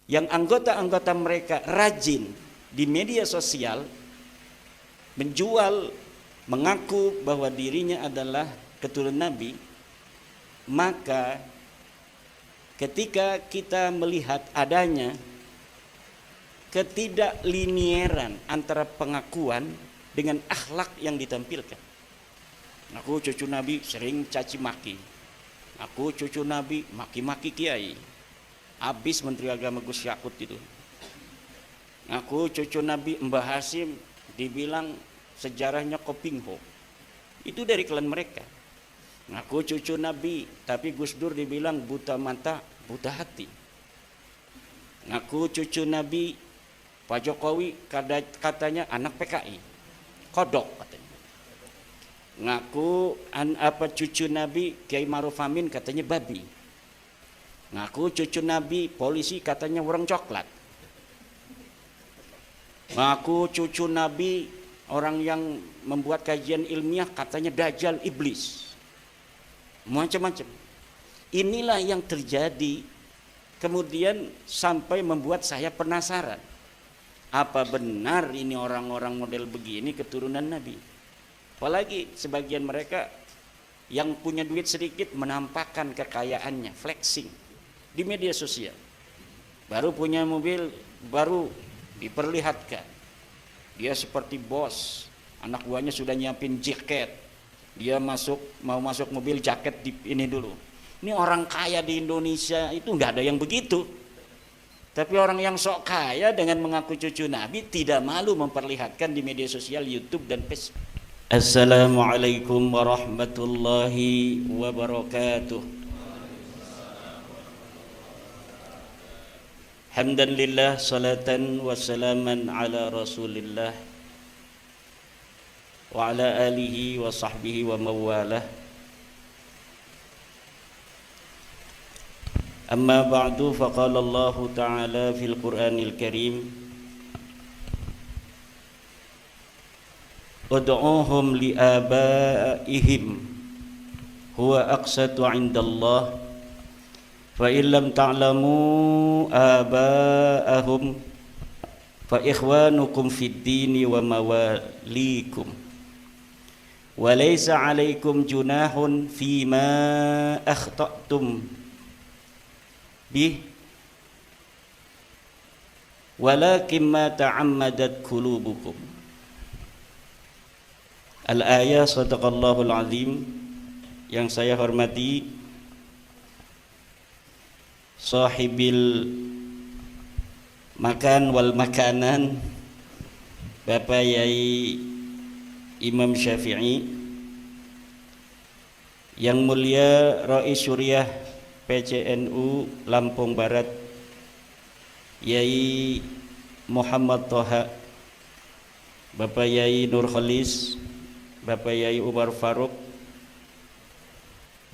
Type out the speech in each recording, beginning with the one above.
yang anggota-anggota mereka rajin di media sosial menjual, mengaku bahwa dirinya adalah keturunan Nabi, maka ketika kita melihat adanya ketidaklinieran antara pengakuan dengan akhlak yang ditampilkan. Aku cucu Nabi sering caci maki. Aku cucu Nabi maki-maki kiai. Habis Menteri Agama Gus Yakut itu. Aku cucu Nabi Mbah Hasim dibilang sejarahnya Kopingho. Itu dari klan mereka. Aku cucu Nabi, tapi Gus Dur dibilang buta mata, buta hati. Ngaku cucu Nabi, Pak Jokowi katanya anak PKI, kodok katanya. Ngaku cucu Nabi Kiai Maruf Amin katanya babi. Ngaku cucu Nabi polisi katanya orang coklat. Ngaku cucu Nabi orang yang membuat kajian ilmiah katanya dajjal iblis. Macam-macam. Inilah yang terjadi, kemudian sampai membuat saya penasaran. Apa benar ini orang-orang model begini keturunan Nabi? Apalagi sebagian mereka yang punya duit sedikit menampakkan kekayaannya, flexing di media sosial. Baru punya mobil, baru diperlihatkan. Dia seperti bos, anak buahnya sudah nyiapin jaket. Dia mau masuk mobil, jaket di ini dulu. Ini orang kaya di Indonesia itu nggak ada yang begitu. Tapi orang yang sok kaya dengan mengaku cucu Nabi tidak malu memperlihatkan di media sosial, YouTube dan Facebook. Assalamualaikum warahmatullahi wabarakatuh. Hamdanillah, salatan wa salaman ala Rasulillah wa ala alihi wa sahbihi wa mawalah. Amma ba'du, faqala Allah ta'ala fil Qur'anil Karim, ud'uhum li abaihim huwa aqsatu 'indallah fa in lam ta'lamu aba'ahum fa ikhwanukum fid dini wa mawalikum wa laysa 'alaikum junahun fima akhta'tum bih walakin ma ta'ammadat qulubukum. Al-ayah, sadaqallahul azim. Yang saya hormati sahibil makan wal makanan, Bapak Yai Imam Syafi'i, yang mulia Rais Syuriah PCNU Lampung Barat Yai Muhammad Toha, Bapak Yai Nur Khalis, Bapak Yai Umar Faruk,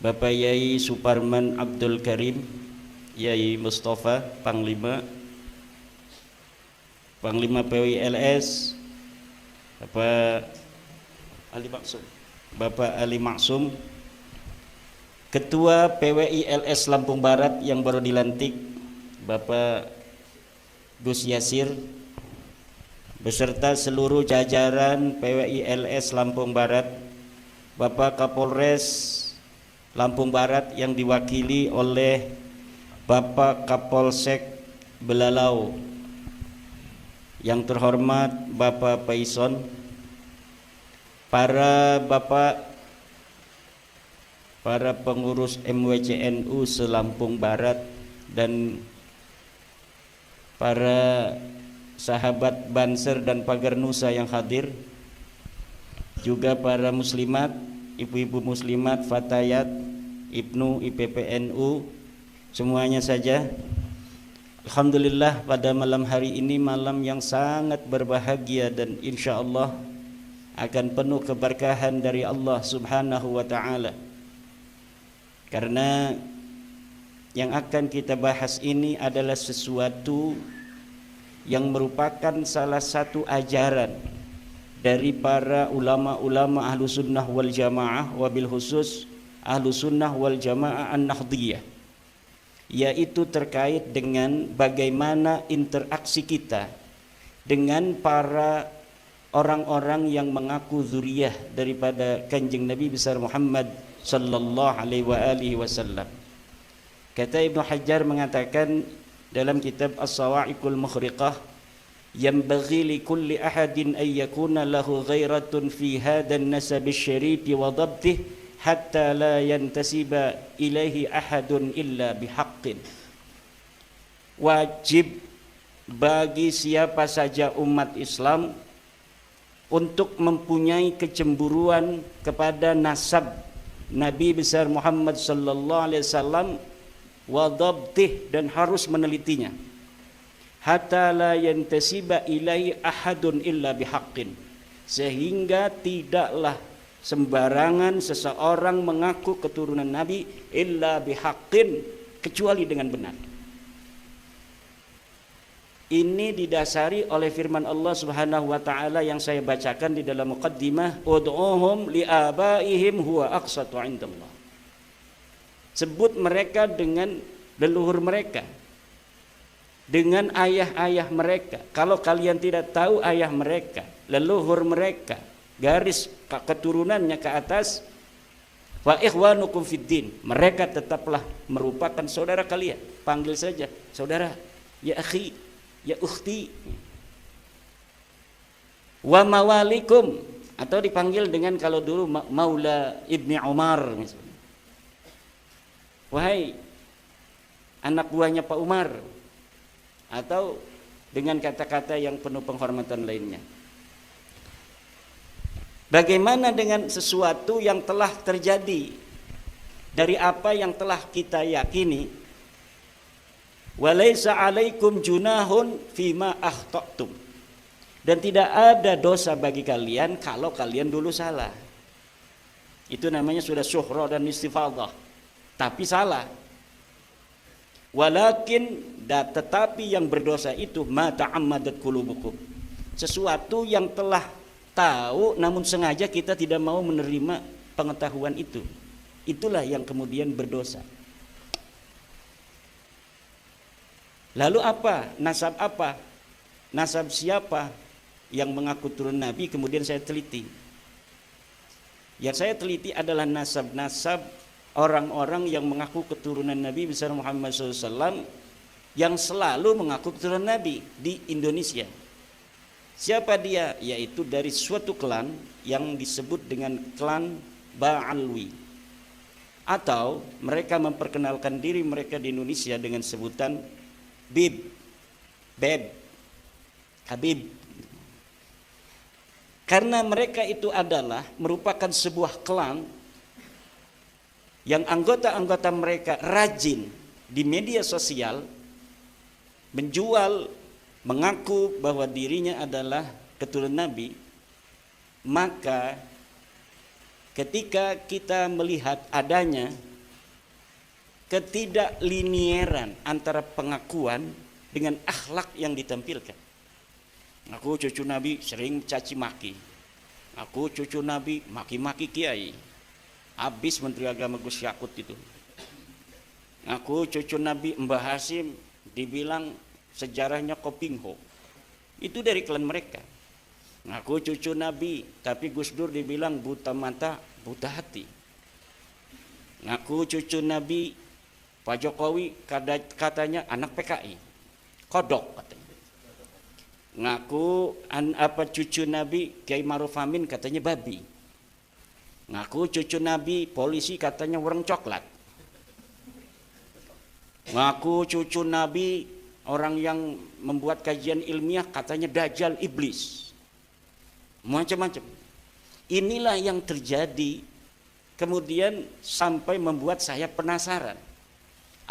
Bapak Yai Suparman Abdul Karim, Yai Mustafa Panglima PWILS, Bapak Ali Maksum, Ketua PWILS Lampung Barat yang baru dilantik, Bapak Gus Yasir, beserta seluruh jajaran PWILS Lampung Barat, Bapak Kapolres Lampung Barat yang diwakili oleh Bapak Kapolsek Belalau, yang terhormat Bapak Paison, para pengurus MWCNU se-Lampung Barat, dan para sahabat Banser dan Pagar Nusa yang hadir, juga para muslimat, ibu-ibu muslimat, fatayat, Ibnu IPPNU, semuanya saja. Alhamdulillah, pada malam hari ini malam yang sangat berbahagia dan insya Allah akan penuh keberkahan dari Allah Subhanahu wa ta'ala. Karena yang akan kita bahas ini adalah sesuatu yang merupakan salah satu ajaran dari para ulama-ulama ahlu sunnah wal jamaah, wabil khusus ahlu sunnah wal jamaah an-nahdiyah, yaitu terkait dengan bagaimana interaksi kita dengan para orang-orang yang mengaku zuriyah daripada Kanjeng Nabi besar Muhammad sallallahu alaihi wasallam. Kata Ibnu Hajar mengatakan dalam kitab As-Sawa'iqul Mukhriqah, yanbaghi li kulli ahadin an yakuna lahu ghairatun fi hadan nasab asy-syarif wa dhabtih hatta la yantasiba ilaihi ahadun illa bihaqqin. Wajib bagi siapa saja umat Islam untuk mempunyai kecemburuan kepada nasab Nabi besar Muhammad sallallahu alaihi wasallam wa dhabtih, dan harus menelitinya, hatta la yantasiba ilaihi ahadun illa bihaqqin, sehingga tidaklah sembarangan seseorang mengaku keturunan Nabi illa bihaqqin, kecuali dengan benar. Ini didasari oleh firman Allah Subhanahu wa taala yang saya bacakan di dalam muqaddimah, ud'uhum liabaihim huwa aqsatu 'indallah. Sebut mereka dengan leluhur mereka, dengan ayah-ayah mereka. Kalau kalian tidak tahu ayah mereka, leluhur mereka, garis keturunannya ke atas, wa ikhwanukum fiddin, mereka tetaplah merupakan saudara kalian. Panggil saja saudara, ya akhi, ya ukhti. Wa mawalikum, atau dipanggil dengan kalau dulu Maula Ibni Umar misalnya, wahai anak buahnya Pak Umar, atau dengan kata-kata yang penuh penghormatan lainnya. Bagaimana dengan sesuatu yang telah terjadi dari apa yang telah kita yakini? Walaisa 'alaikum junahun fima akhta'tum, dan tidak ada dosa bagi kalian kalau kalian dulu salah. Itu namanya sudah syuhra dan istifadah, tapi salah. Walakin, tetapi yang berdosa itu ma ta'ammadat qulubukum, sesuatu yang telah tahu namun sengaja kita tidak mau menerima pengetahuan itu. Itulah yang kemudian berdosa. Lalu apa? Nasab apa? Nasab siapa yang mengaku turun Nabi? Kemudian saya teliti. Yang saya teliti adalah nasab-nasab orang-orang yang mengaku keturunan Nabi besar Muhammad SAW, yang selalu mengaku keturunan Nabi di Indonesia. Siapa dia? Yaitu dari suatu klan yang disebut dengan klan Ba'alwi, atau mereka memperkenalkan diri mereka di Indonesia dengan sebutan Bib, Beb, Habib. Karena mereka itu adalah merupakan sebuah klan yang anggota-anggota mereka rajin di media sosial menjual, mengaku bahwa dirinya adalah keturunan Nabi. Maka ketika kita melihat adanya ketidaklinieran antara pengakuan dengan akhlak yang ditampilkan. Aku cucu Nabi sering caci maki. Aku cucu Nabi maki-maki kiai. Habis Menteri Agama Gus Yakut itu. Aku cucu Nabi Mbah Hasim dibilang sejarahnya Kopingho. Itu dari klan mereka. Aku cucu Nabi, tapi Gus Dur dibilang buta mata, buta hati. Aku cucu Nabi, Pak Jokowi katanya anak PKI, kodok katanya. Ngaku cucu Nabi Kiai Maruf Amin katanya babi. Ngaku cucu Nabi polisi katanya warung coklat. Ngaku cucu Nabi orang yang membuat kajian ilmiah katanya dajjal iblis. Macam-macam. Inilah yang terjadi, kemudian sampai membuat saya penasaran.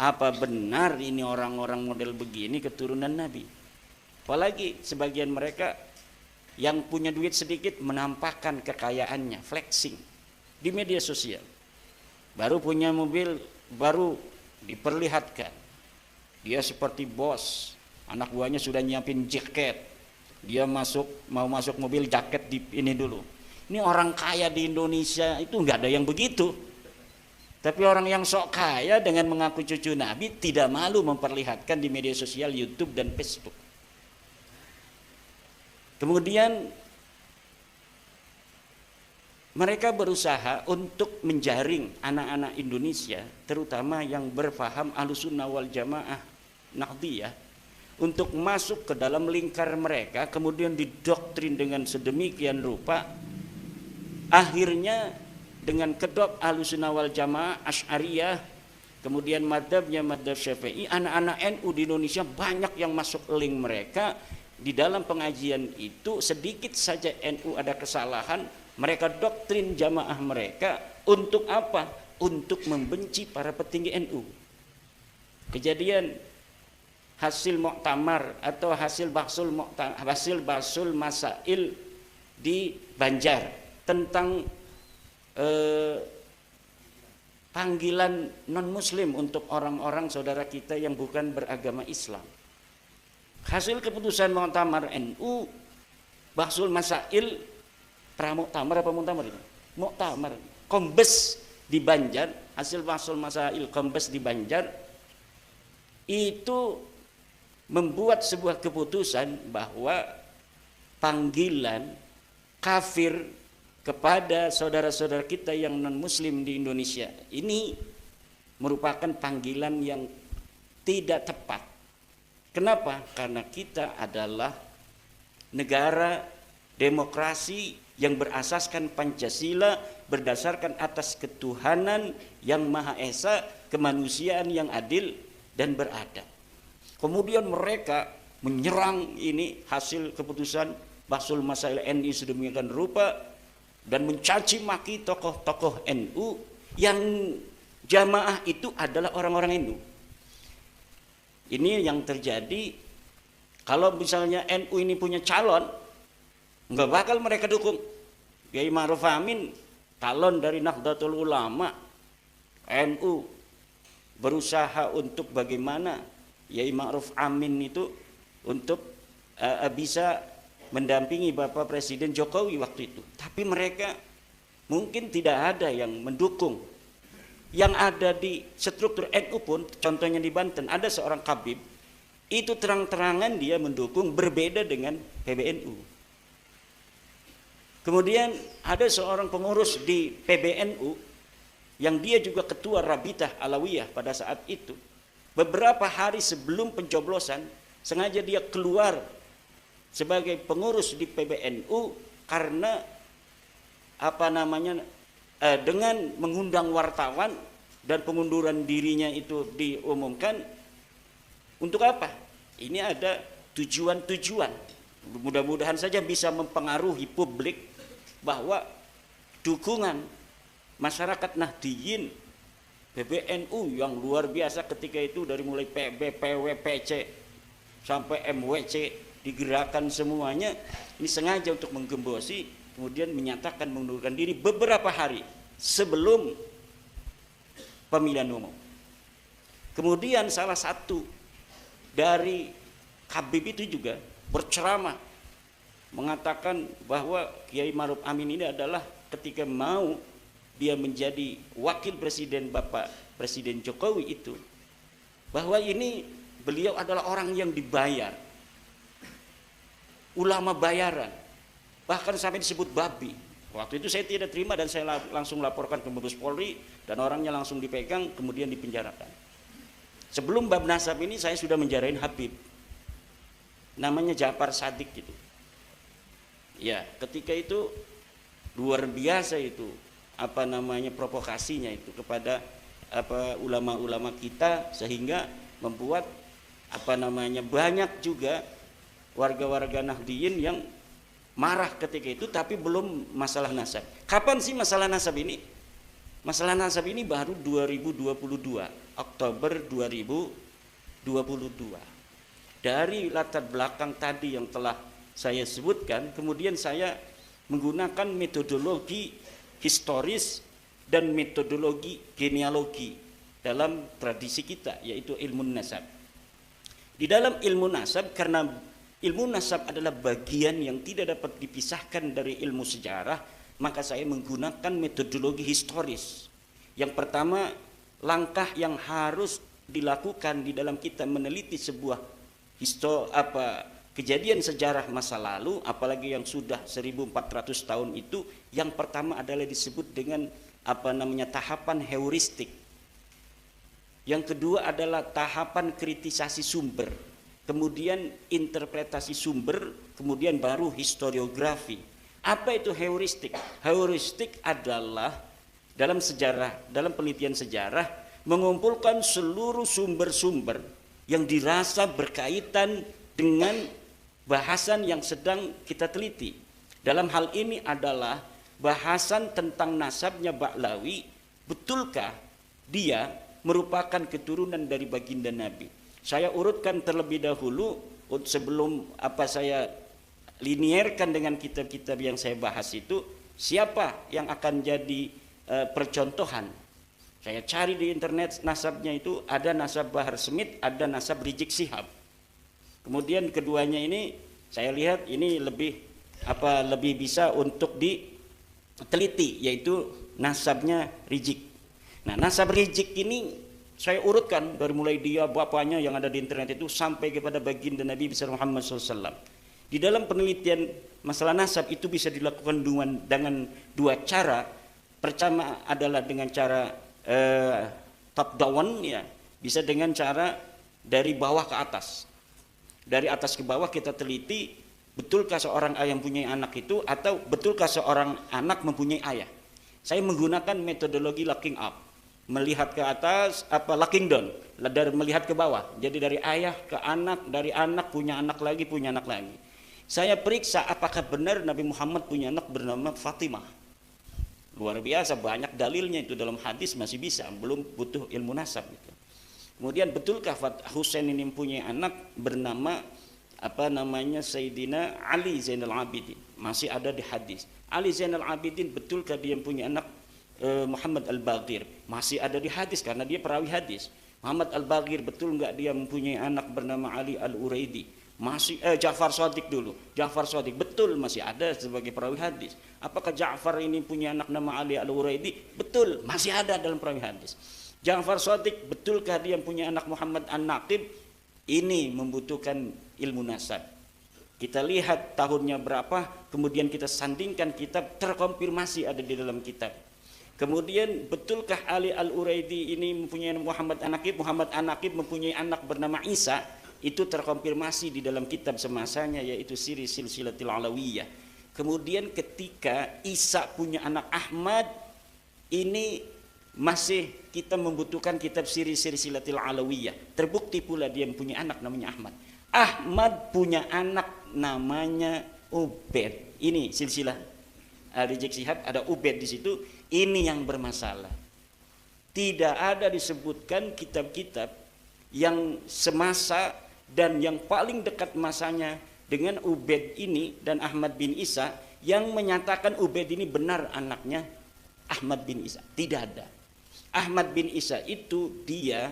Apa benar ini orang-orang model begini keturunan Nabi? Apalagi sebagian mereka yang punya duit sedikit menampakkan kekayaannya, flexing di media sosial. Baru punya mobil, baru diperlihatkan. Dia seperti bos, anak buahnya sudah nyiapin jaket. Dia mau masuk mobil, jaket di ini dulu. Ini orang kaya di Indonesia itu nggak ada yang begitu. Tapi orang yang sok kaya dengan mengaku cucu Nabi tidak malu memperlihatkan di media sosial YouTube dan Facebook. Kemudian mereka berusaha untuk menjaring anak-anak Indonesia, terutama yang berpaham Ahlussunnah wal Jamaah Nahdiyah, untuk masuk ke dalam lingkar mereka, kemudian didoktrin dengan sedemikian rupa. Akhirnya dengan kedok Ahlussunnah wal Jamaah Asy'ariyah, kemudian madzhabnya madzhab Syafi'i, anak-anak NU di Indonesia banyak yang masuk link mereka. Di dalam pengajian itu sedikit saja NU ada kesalahan, mereka doktrin jamaah mereka untuk apa? Untuk membenci para petinggi NU. Kejadian hasil muktamar atau hasil basul masail di Banjar tentang panggilan non muslim untuk orang-orang saudara kita yang bukan beragama Islam. Hasil keputusan muktamar NU basul masail pramuktamar apa muktamar itu? Muktamar Kombes di Banjar, hasil basul masail Kombes di Banjar itu membuat sebuah keputusan bahwa panggilan kafir kepada saudara-saudara kita yang non muslim di Indonesia ini merupakan panggilan yang tidak tepat. Kenapa? Karena kita adalah negara demokrasi yang berasaskan Pancasila, berdasarkan atas ketuhanan yang Maha Esa, kemanusiaan yang adil dan beradab. Kemudian mereka menyerang ini hasil keputusan Basul Masail NU sedemikian rupa dan mencaci maki tokoh-tokoh NU yang jamaah itu adalah orang-orang NU. Ini yang terjadi. Kalau misalnya NU ini punya calon, nggak bakal mereka dukung. Kiai Ma'ruf Amin calon dari Nahdlatul Ulama, NU berusaha untuk bagaimana Kiai Ma'ruf Amin itu untuk bisa mendampingi Bapak Presiden Jokowi waktu itu. Tapi mereka mungkin tidak ada yang mendukung. Yang ada di struktur NU pun, contohnya di Banten, ada seorang Khabib, itu terang-terangan dia mendukung berbeda dengan PBNU. Kemudian ada seorang pengurus di PBNU, yang dia juga ketua Rabitah Alawiyah pada saat itu, beberapa hari sebelum pencoblosan, sengaja dia keluar sebagai pengurus di PBNU karena dengan mengundang wartawan dan pengunduran dirinya itu diumumkan. Untuk apa? Ini ada tujuan-tujuan. Mudah-mudahan saja bisa mempengaruhi publik bahwa dukungan masyarakat Nahdiyin PBNU yang luar biasa ketika itu, dari mulai PB, PW, PC sampai MWC digerakkan semuanya, ini sengaja untuk menggembosi, kemudian menyatakan mengundurkan diri beberapa hari sebelum pemilihan umum. Kemudian salah satu dari Habib itu juga berceramah mengatakan bahwa Kiai Ma'ruf Amin ini adalah ketika mau dia menjadi wakil presiden Bapak Presiden Jokowi itu, bahwa ini beliau adalah orang yang dibayar, ulama bayaran, bahkan sampai disebut babi. Waktu itu saya tidak terima dan saya langsung laporkan ke Mabes Polri dan orangnya langsung dipegang kemudian dipenjarakan. Sebelum bab nasab ini saya sudah menjarain Habib, namanya Ja'far Shadiq gitu. Ya, ketika itu luar biasa itu provokasinya itu kepada ulama-ulama kita, sehingga membuat banyak juga warga-warga Nahdiyin yang marah ketika itu. Tapi belum masalah nasab. Kapan sih masalah nasab ini? Masalah nasab ini baru 2022, Oktober 2022. Dari latar belakang tadi yang telah saya sebutkan, kemudian saya menggunakan metodologi historis dan metodologi genealogi dalam tradisi kita, yaitu ilmu nasab. Di dalam ilmu nasab, karena ilmu nasab adalah bagian yang tidak dapat dipisahkan dari ilmu sejarah, maka saya menggunakan metodologi historis Yang pertama, langkah yang harus dilakukan di dalam kita meneliti sebuah kejadian sejarah masa lalu, apalagi yang sudah 1400 tahun itu, yang pertama adalah disebut dengan tahapan heuristik. Yang kedua adalah tahapan kritisasi sumber, kemudian interpretasi sumber, kemudian baru historiografi. Apa itu heuristik? Heuristik adalah dalam sejarah, dalam penelitian sejarah, mengumpulkan seluruh sumber-sumber yang dirasa berkaitan dengan bahasan yang sedang kita teliti. Dalam hal ini adalah bahasan tentang nasabnya Ba'lawi, betulkah dia merupakan keturunan dari baginda Nabi. Saya urutkan terlebih dahulu sebelum saya linierkan dengan kitab-kitab yang saya bahas itu, siapa yang akan jadi percontohan. Saya cari di internet nasabnya itu, ada nasab Bahar Smith, ada nasab Rizik Syihab. Kemudian keduanya ini saya lihat ini lebih bisa untuk diteliti, yaitu nasabnya Rizik. Nah, nasab Rizik ini saya urutkan dari mulai dia bapaknya yang ada di internet itu sampai kepada baginda Nabi besar Muhammad SAW. Di dalam penelitian masalah nasab itu bisa dilakukan dengan dua cara. Pertama adalah dengan cara top down, ya, bisa dengan cara dari bawah ke atas. Dari atas ke bawah kita teliti, betulkah seorang ayah mempunyai anak itu, atau betulkah seorang anak mempunyai ayah. Saya menggunakan metodologi looking up, melihat ke atas, looking down, dari melihat ke bawah. Jadi dari ayah ke anak, dari anak punya anak lagi, punya anak lagi. Saya periksa apakah benar Nabi Muhammad punya anak bernama Fatimah. Luar biasa, banyak dalilnya itu dalam hadis, masih bisa, belum butuh ilmu nasab gitu. Kemudian betulkah Husain ini mempunyai anak bernama Sayyidina Ali Zainal Abidin, masih ada di hadis. Ali Zainal Abidin, betulkah dia mempunyai anak Muhammad Al-Baghir, masih ada di hadis karena dia perawi hadis. Muhammad Al-Baghir, betul enggak dia mempunyai anak bernama Ali Al-Uraidi? Masih Ja'far Shadiq dulu. Ja'far Shadiq betul masih ada sebagai perawi hadis. Apakah Ja'far ini punya anak nama Ali Al-Uraidi? Betul, masih ada dalam perawi hadis. Ja'far Shadiq, betulkah dia punya anak Muhammad An-Naqib? Ini membutuhkan ilmu nasab. Kita lihat tahunnya berapa, kemudian kita sandingkan kitab, terkonfirmasi ada di dalam kitab. Kemudian betulkah Ali Al-Uraidi ini mempunyai Muhammad An-Naqib? Muhammad An-Naqib mempunyai anak bernama Isa. Itu terkonfirmasi di dalam kitab semasanya, yaitu Siri Silsilatil Alawiyah. Kemudian ketika Isa punya anak Ahmad, ini masih kita membutuhkan kitab Siri Silsilatil Alawiyah. Terbukti pula dia mempunyai anak namanya Ahmad. Ahmad punya anak namanya Ubaid. Ini silsilah Rizik Syihab, ada Ubaid di situ. Ini yang bermasalah. Tidak ada disebutkan kitab-kitab yang semasa dan yang paling dekat masanya dengan Ubaid ini dan Ahmad bin Isa yang menyatakan Ubaid ini benar anaknya Ahmad bin Isa. Tidak ada. Ahmad bin Isa itu dia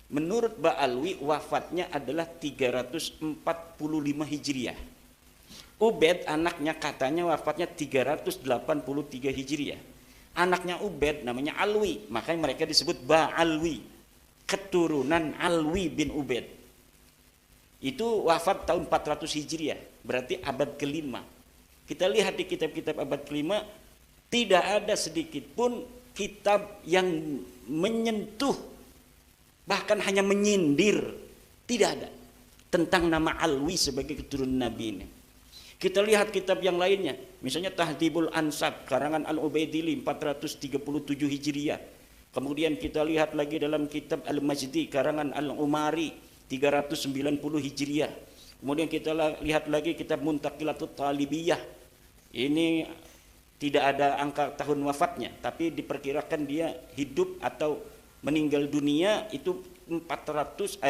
menurut Ba'alwi wafatnya adalah 345 Hijriah. Ubaid anaknya katanya wafatnya 383 Hijriah. Anaknya Ubaid namanya Alwi, makanya mereka disebut Ba'alwi, keturunan Alwi bin Ubaid. Itu wafat tahun 400 Hijriah, berarti abad kelima. Kita lihat di kitab-kitab abad kelima, tidak ada sedikit pun kitab yang menyentuh, bahkan hanya menyindir, tidak ada, tentang nama Alwi sebagai keturunan Nabi ini. Kita lihat kitab yang lainnya, misalnya Tahdhibul Ansab, karangan Al-Ubaidili 437 Hijriah. Kemudian kita lihat lagi dalam kitab Al-Majdi, karangan Al-Umari 390 Hijriah. Kemudian kita lihat lagi kitab Muntaqilatut Talibiyah. Ini tidak ada angka tahun wafatnya, tapi diperkirakan dia hidup atau meninggal dunia itu 490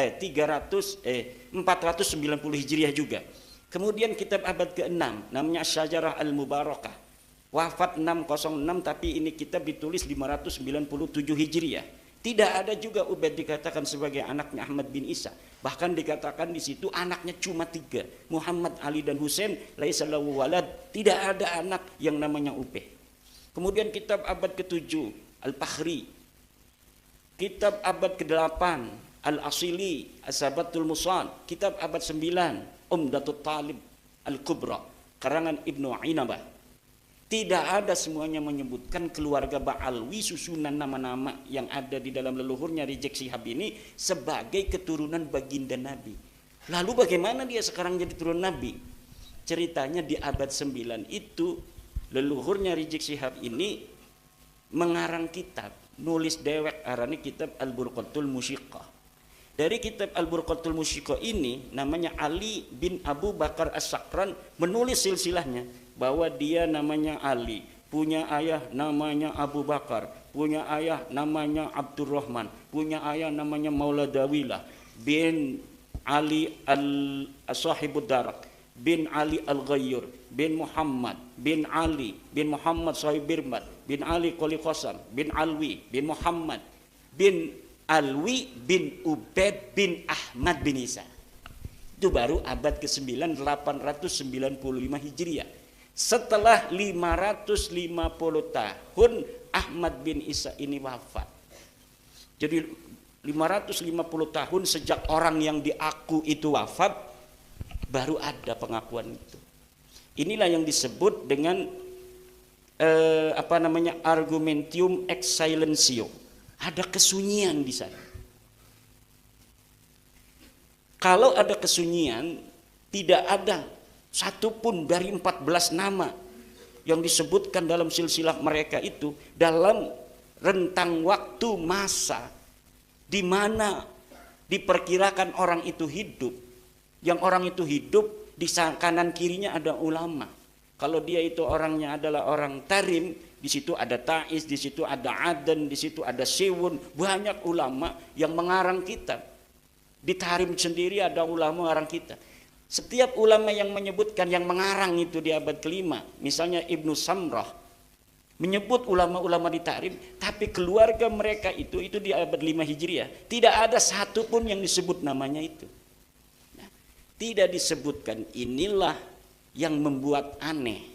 Hijriah juga. Kemudian kitab abad ke-6 namanya Syajarah Al-Mubarakah. Wafat 606, tapi ini kitab ditulis 597 Hijriah. Tidak ada juga Ubaid dikatakan sebagai anaknya Ahmad bin Isa. Bahkan dikatakan di situ anaknya cuma 3, Muhammad, Ali dan Husain, laisa lahu walad, tidak ada anak yang namanya Ubaid. Kemudian kitab abad ke-7 Al-Fakhri, kitab abad ke-8 Al-Asili As-Sabatul Musad, kitab abad 9 Umdatul Talib Al-Kubra karangan Ibnu Inabah. Tidak ada semuanya menyebutkan keluarga Ba'alwi, susunan nama-nama yang ada di dalam leluhurnya Rizik Syihab ini sebagai keturunan baginda Nabi. Lalu bagaimana dia sekarang jadi turunan Nabi? Ceritanya di abad 9 itu leluhurnya Rizik Syihab ini mengarang kitab, nulis dewek arane kitab Al-Burqatul Musyiqah. Dari kitab Al-Burqatul Musyiqah ini namanya Ali bin Abu Bakar As-Sakran menulis silsilahnya bahwa dia namanya Ali, punya ayah namanya Abu Bakar, punya ayah namanya Abdurrahman, punya ayah namanya Maula Dawilah bin Ali al-Sahibud Darak bin Ali al-Ghayyur bin Muhammad bin Ali bin Muhammad Sahib Birmat bin Ali Qoli Qasam bin Alwi bin Muhammad bin Alwi bin Ubaid bin Ahmad bin Isa. Itu baru abad ke-9 895 Hijriah. Setelah 550 tahun Ahmad bin Isa ini wafat. Jadi 550 tahun sejak orang yang diaku itu wafat, baru ada pengakuan itu. Inilah yang disebut dengan argumentium ex silentio. Ada kesunyian di sana. Kalau ada kesunyian, tidak ada satupun dari 14 nama yang disebutkan dalam silsilah mereka itu dalam rentang waktu masa di mana diperkirakan orang itu hidup. Yang orang itu hidup di kanan kirinya ada ulama. Kalau dia itu orangnya adalah orang Tarim, di situ ada Ta'is, di situ ada Aden, di situ ada Siwun, banyak ulama yang mengarang kitab. Di Tarim sendiri ada ulama mengarang kitab. Setiap ulama yang menyebutkan yang mengarang itu di abad kelima, misalnya Ibnu Samrah menyebut ulama-ulama di Tarim, tapi keluarga mereka itu di abad 5 Hijriah, tidak ada satupun yang disebut namanya itu. Nah, tidak disebutkan, inilah yang membuat aneh.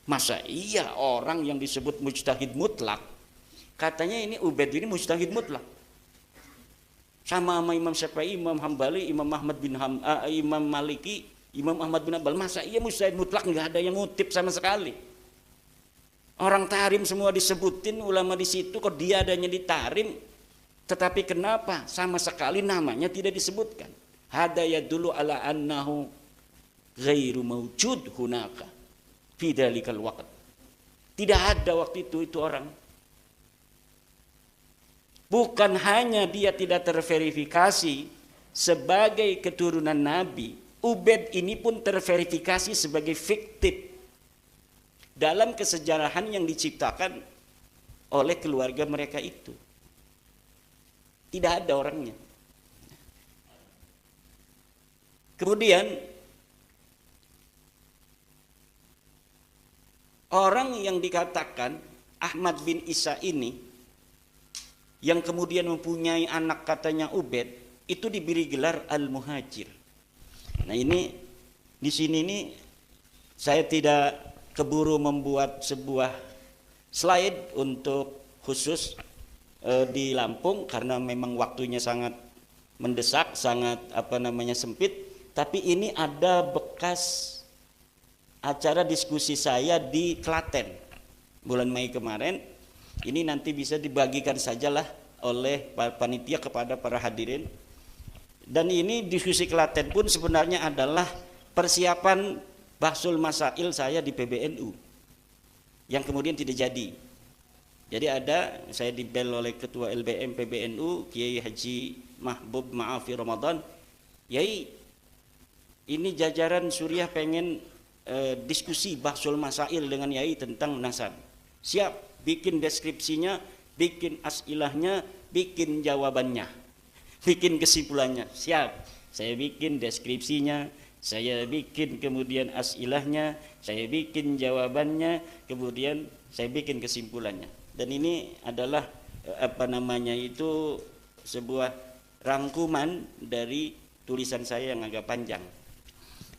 Masa iya orang yang disebut mujtahid mutlak, katanya ini Ubaid ini mujtahid mutlak, sama Imam Syafi'i, Imam Hambali, Imam Ahmad bin Imam Maliki, Imam Ahmad bin Hanbal. Masa iya mujtahid mutlak, nggak ada yang ngutip sama sekali. Orang Tarim semua disebutin ulama di situ, kok dia adanya di Tarim, tetapi kenapa sama sekali namanya tidak disebutkan? Hada yadullu ala annahu ghairu mawjud hunaka fi dalikal waqt. Tidak ada waktu itu orang. Bukan hanya dia tidak terverifikasi sebagai keturunan Nabi, Ubaid ini pun terverifikasi sebagai fiktif dalam kesejarahan yang diciptakan oleh keluarga mereka itu. Tidak ada orangnya. Kemudian orang yang dikatakan Ahmad bin Isa ini yang kemudian mempunyai anak katanya Ubaid, itu diberi gelar Al-Muhajir. Nah ini di sini ini saya tidak keburu membuat sebuah slide untuk khusus di Lampung karena memang waktunya sangat mendesak, sangat sempit. Tapi ini ada bekas acara diskusi saya di Klaten bulan Mei kemarin. Ini nanti bisa dibagikan sajalah oleh panitia kepada para hadirin. Dan ini diskusi Klaten pun sebenarnya adalah persiapan Bahsul Masail saya di PBNU yang kemudian tidak jadi. Jadi saya dibel oleh Ketua LBM PBNU Kiai Haji Mahbub Ma'afi Ramadan, Yai ini jajaran Suriah pengen diskusi Bahsul Masail dengan Yai tentang nasab. Siap, bikin deskripsinya, bikin asilahnya, bikin jawabannya, bikin kesimpulannya. Siap, saya bikin deskripsinya, saya bikin kemudian asilahnya, saya bikin jawabannya, kemudian saya bikin kesimpulannya. Dan ini adalah sebuah rangkuman dari tulisan saya yang agak panjang.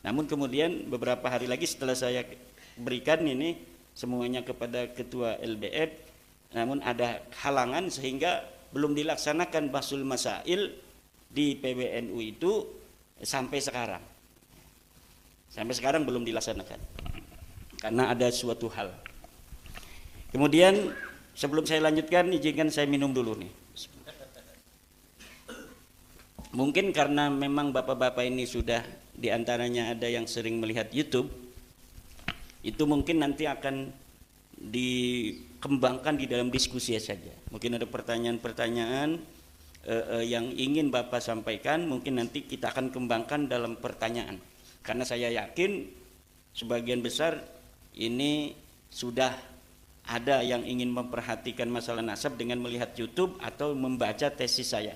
Namun kemudian beberapa hari lagi setelah saya berikan ini semuanya kepada Ketua LBF, namun ada halangan sehingga belum dilaksanakan bahsul masail di PBNU itu sampai sekarang. Sampai sekarang belum dilaksanakan karena ada suatu hal. Kemudian sebelum saya lanjutkan, izinkan saya minum dulu nih. Mungkin karena memang bapak-bapak ini sudah diantaranya ada yang sering melihat YouTube, itu mungkin nanti akan dikembangkan di dalam diskusi saja. Mungkin ada pertanyaan-pertanyaan yang ingin bapak sampaikan, mungkin nanti kita akan kembangkan dalam pertanyaan. Karena saya yakin sebagian besar ini sudah ada yang ingin memperhatikan masalah nasab dengan melihat YouTube atau membaca tesis saya.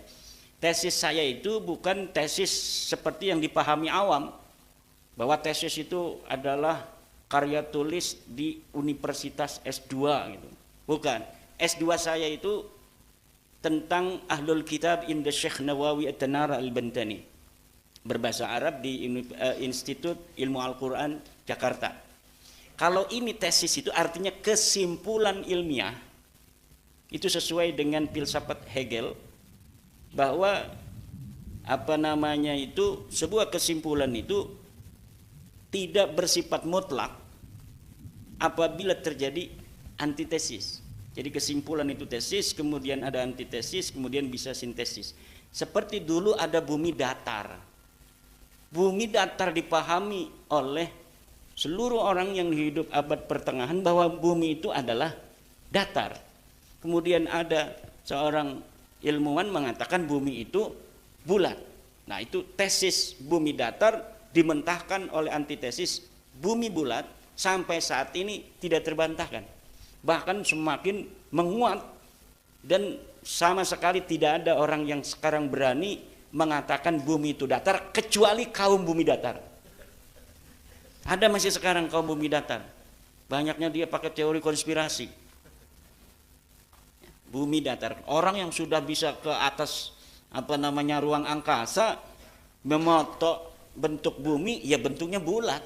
Tesis saya itu bukan tesis seperti yang dipahami awam, bahwa tesis itu adalah karya tulis di Universitas S2 gitu. Bukan. S2 saya itu tentang Ahlul Kitab inda Syekh Nawawi At-Tanara Al-Bantani, berbahasa Arab di Institut Ilmu Al-Quran Jakarta. Kalau ini tesis itu artinya kesimpulan ilmiah, itu sesuai dengan filsafat Hegel, bahwa sebuah kesimpulan itu tidak bersifat mutlak apabila terjadi antitesis. Jadi kesimpulan itu tesis, kemudian ada antitesis, kemudian bisa sintesis. Seperti dulu ada bumi datar. Bumi datar dipahami oleh seluruh orang yang hidup abad pertengahan bahwa bumi itu adalah datar. Kemudian ada seorang ilmuwan mengatakan bumi itu bulat. Nah, itu tesis bumi datar dimentahkan oleh antitesis bumi bulat, sampai saat ini tidak terbantahkan. Bahkan semakin menguat dan sama sekali tidak ada orang yang sekarang berani mengatakan bumi itu datar kecuali kaum bumi datar. Ada masih sekarang kaum bumi datar. Banyaknya dia pakai teori konspirasi. Bumi datar. Orang yang sudah bisa ke atas ruang angkasa, memoto bentuk bumi, ya bentuknya bulat.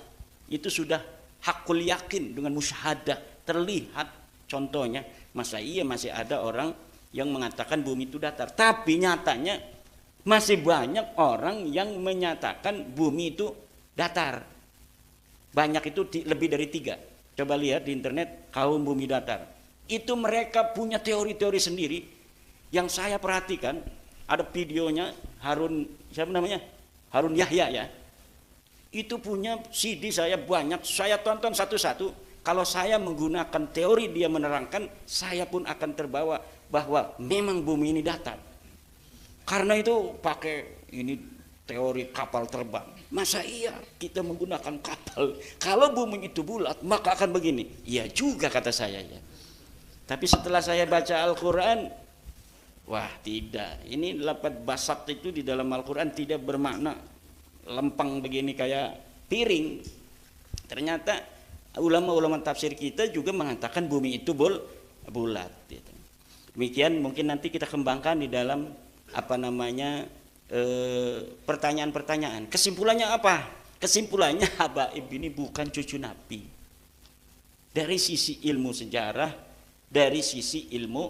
Itu sudah hakul yakin dengan musyahadah, terlihat. Contohnya, masa iya masih ada orang yang mengatakan bumi itu datar. Tapi nyatanya masih banyak orang yang menyatakan bumi itu datar. Banyak itu lebih dari 3. Coba lihat di internet kaum bumi datar. Itu mereka punya teori-teori sendiri yang saya perhatikan. Ada videonya Harun Yahya ya. Itu punya CD saya banyak, saya tonton satu-satu. Kalau saya menggunakan teori dia menerangkan, saya pun akan terbawa bahwa memang bumi ini datar. Karena itu pakai ini teori kapal terbang. Masa iya kita menggunakan kapal? Kalau bumi itu bulat maka akan begini. Iya juga kata saya ya. Tapi setelah saya baca Al-Quran, wah tidak. Ini lafaz basat itu di dalam Al-Quran tidak bermakna lempeng begini kayak piring. Ternyata ulama-ulama tafsir kita juga mengatakan bumi itu bulat. Demikian mungkin nanti kita kembangkan di dalam pertanyaan-pertanyaan. Kesimpulannya apa? Kesimpulannya Habaib ini bukan cucu Nabi. Dari sisi ilmu sejarah, dari sisi ilmu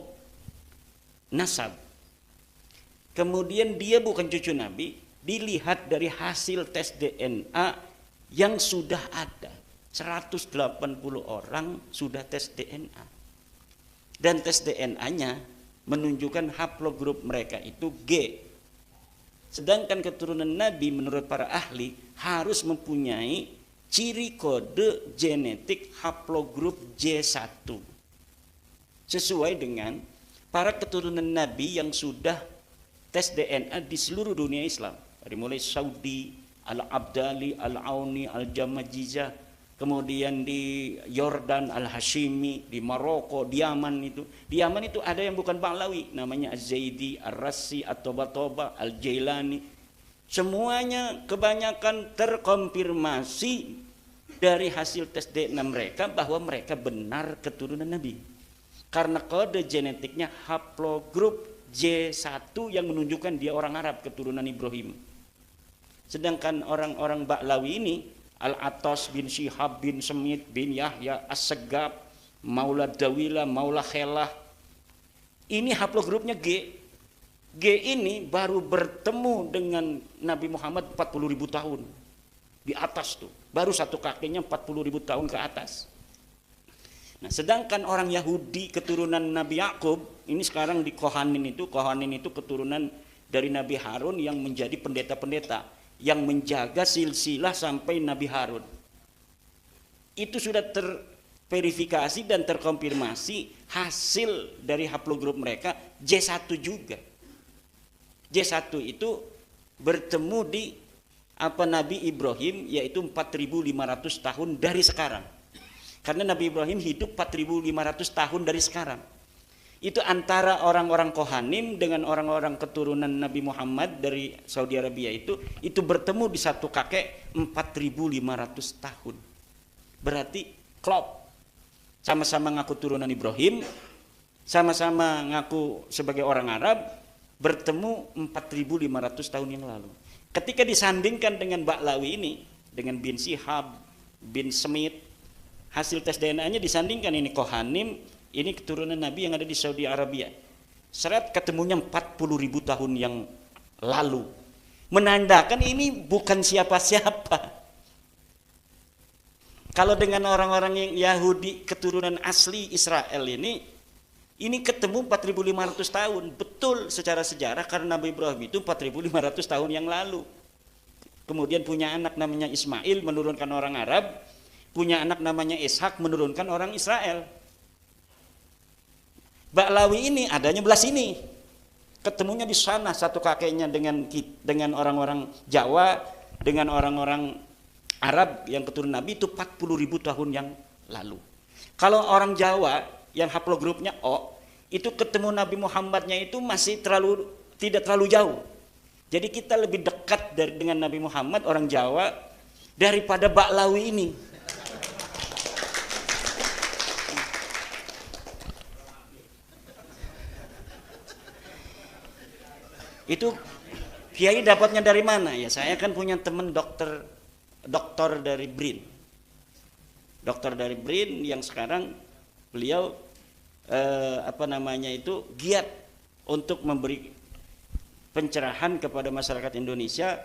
nasab. Kemudian dia bukan cucu Nabi, dilihat dari hasil tes DNA yang sudah ada. 180 orang sudah tes DNA. Dan tes DNA-nya menunjukkan haplogrup mereka itu G. Sedangkan keturunan Nabi menurut para ahli harus mempunyai ciri kode genetik haplogrup J1. Sesuai dengan para keturunan Nabi yang sudah tes DNA di seluruh dunia Islam. Dari mulai Saudi, Al-Abdali, Al-Auni, Al-Jamajizah, kemudian di Yordan, Al-Hashimi, di Maroko, di Yaman itu. Di Yaman itu ada yang bukan Ba'lawi, namanya Az-Zaidi, Ar-Rassi, At-Toba-Toba, Al-Jailani. Semuanya kebanyakan terkonfirmasi dari hasil tes DNA mereka bahwa mereka benar keturunan Nabi. Karena kode genetiknya haplogrup J1 yang menunjukkan dia orang Arab keturunan Ibrahim. Sedangkan orang-orang Ba'lawi ini, Al-Atas bin Syihab bin Semit bin Yahya As-Segab, Maula Dawila, Maula Khelah, Ini haplogrupnya G. G ini baru bertemu dengan Nabi Muhammad 40.000 tahun. Di atas tuh. Baru satu kakeknya 40.000 tahun ke atas. Nah, sedangkan orang Yahudi keturunan Nabi Yakub, ini sekarang di Kohanin itu keturunan dari Nabi Harun yang menjadi pendeta-pendeta, yang menjaga silsilah sampai Nabi Harun. Itu sudah terverifikasi dan terkonfirmasi hasil dari haplogrup mereka J1 juga. J1 itu bertemu di Nabi Ibrahim, yaitu 4.500 tahun dari sekarang. Karena Nabi Ibrahim hidup 4.500 tahun dari sekarang. Itu antara orang-orang Kohanim dengan orang-orang keturunan Nabi Muhammad dari Saudi Arabia itu bertemu di satu kakek 4.500 tahun. Berarti klop. Sama-sama ngaku turunan Ibrahim, sama-sama ngaku sebagai orang Arab, bertemu 4.500 tahun yang lalu. Ketika disandingkan dengan Ba'lawi ini, dengan bin Shihab, bin Smith, hasil tes DNA-nya disandingkan, ini Kohanim, ini keturunan Nabi yang ada di Saudi Arabia. Seret ketemunya 40.000 tahun yang lalu. Menandakan ini bukan siapa-siapa. Kalau dengan orang-orang yang Yahudi keturunan asli Israel ini ketemu 4.500 tahun. Betul secara sejarah karena Nabi Ibrahim itu 4.500 tahun yang lalu. Kemudian punya anak namanya Ismail menurunkan orang Arab, punya anak namanya Ishak menurunkan orang Israel. Ba'lawi ini adanya belah sini. Ketemunya di sana satu kakeknya dengan orang-orang Jawa, dengan orang-orang Arab yang keturunan Nabi itu 40.000 tahun yang lalu. Kalau orang Jawa yang haplogrupnya O, itu ketemu Nabi Muhammadnya itu masih tidak terlalu jauh. Jadi kita lebih dekat dengan Nabi Muhammad orang Jawa daripada Ba'lawi ini. Itu Kiai dapatnya dari mana? Ya saya kan punya teman dokter dari BRIN. Dokter dari BRIN yang sekarang beliau giat untuk memberi pencerahan kepada masyarakat Indonesia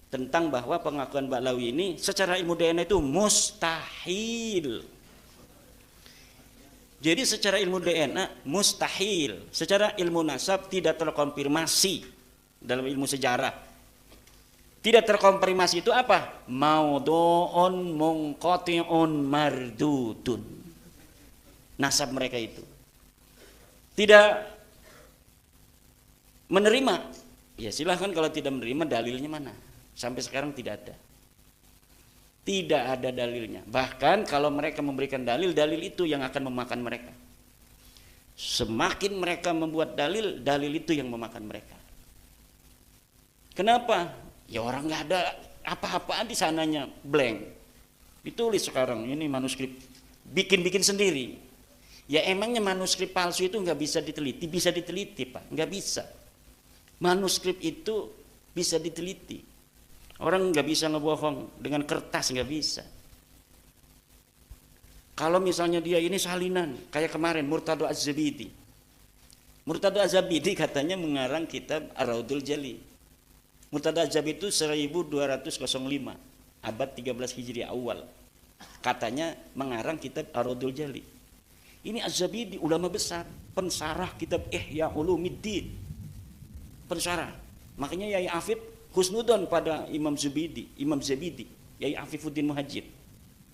tentang bahwa pengakuan Ba'lawi ini secara ilmu DNA itu mustahil. Jadi secara ilmu DNA mustahil, secara ilmu nasab tidak terkonfirmasi dalam ilmu sejarah. Tidak terkonfirmasi itu apa? Maudhu'un munqati'un mardudun. Nasab mereka itu tidak menerima. Ya silahkan kalau tidak menerima, dalilnya mana? Sampai sekarang tidak ada. Tidak ada dalilnya. Bahkan kalau mereka memberikan dalil itu yang akan memakan mereka. Semakin mereka membuat dalil itu yang memakan mereka. Kenapa? Ya orang nggak ada apa-apaan di sananya, blank. Ditulis sekarang ini manuskrip, bikin sendiri. Ya emangnya manuskrip palsu itu nggak bisa diteliti? Bisa diteliti Pak, nggak bisa. Manuskrip itu bisa diteliti. Orang nggak bisa ngebohong dengan kertas, nggak bisa. Kalau misalnya dia ini salinan, kayak kemarin Murtado Az-Zabidi. Murtado Az-Zabidi katanya mengarang kitab Ar-Raudul Jali. Murtado Az-Zabidi itu 1205, abad 13 Hijriah awal. Katanya mengarang kitab Ar-Raudul Jali. Ini Az-Zabidi ulama besar, pensarah kitab Ihya Ulumuddin. Pensarah. Makanya Yai Afif husnudon pada Imam Zabidi, Yai Afifuddin Muhajir,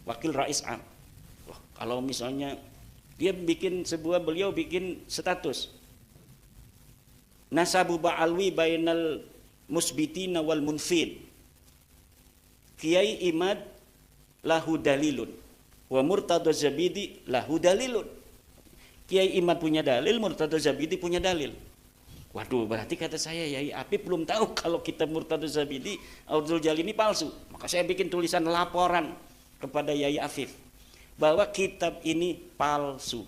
wakil Rais Am. Wah, kalau misalnya dia beliau bikin status Nasabu Ba'alwi bainal musbitina wal munfid. Kiai Imad lahu dalilun wa Murtado Zabidi lahu dalilun. Kiai Imad punya dalil, Murtado Zabidi punya dalil. Waduh, berarti kata saya Yai Afif belum tahu kalau kitab Murtado Zabidi Ar-Raudul Jali ini palsu. Maka saya bikin tulisan laporan kepada Yai Afif bahwa kitab ini palsu.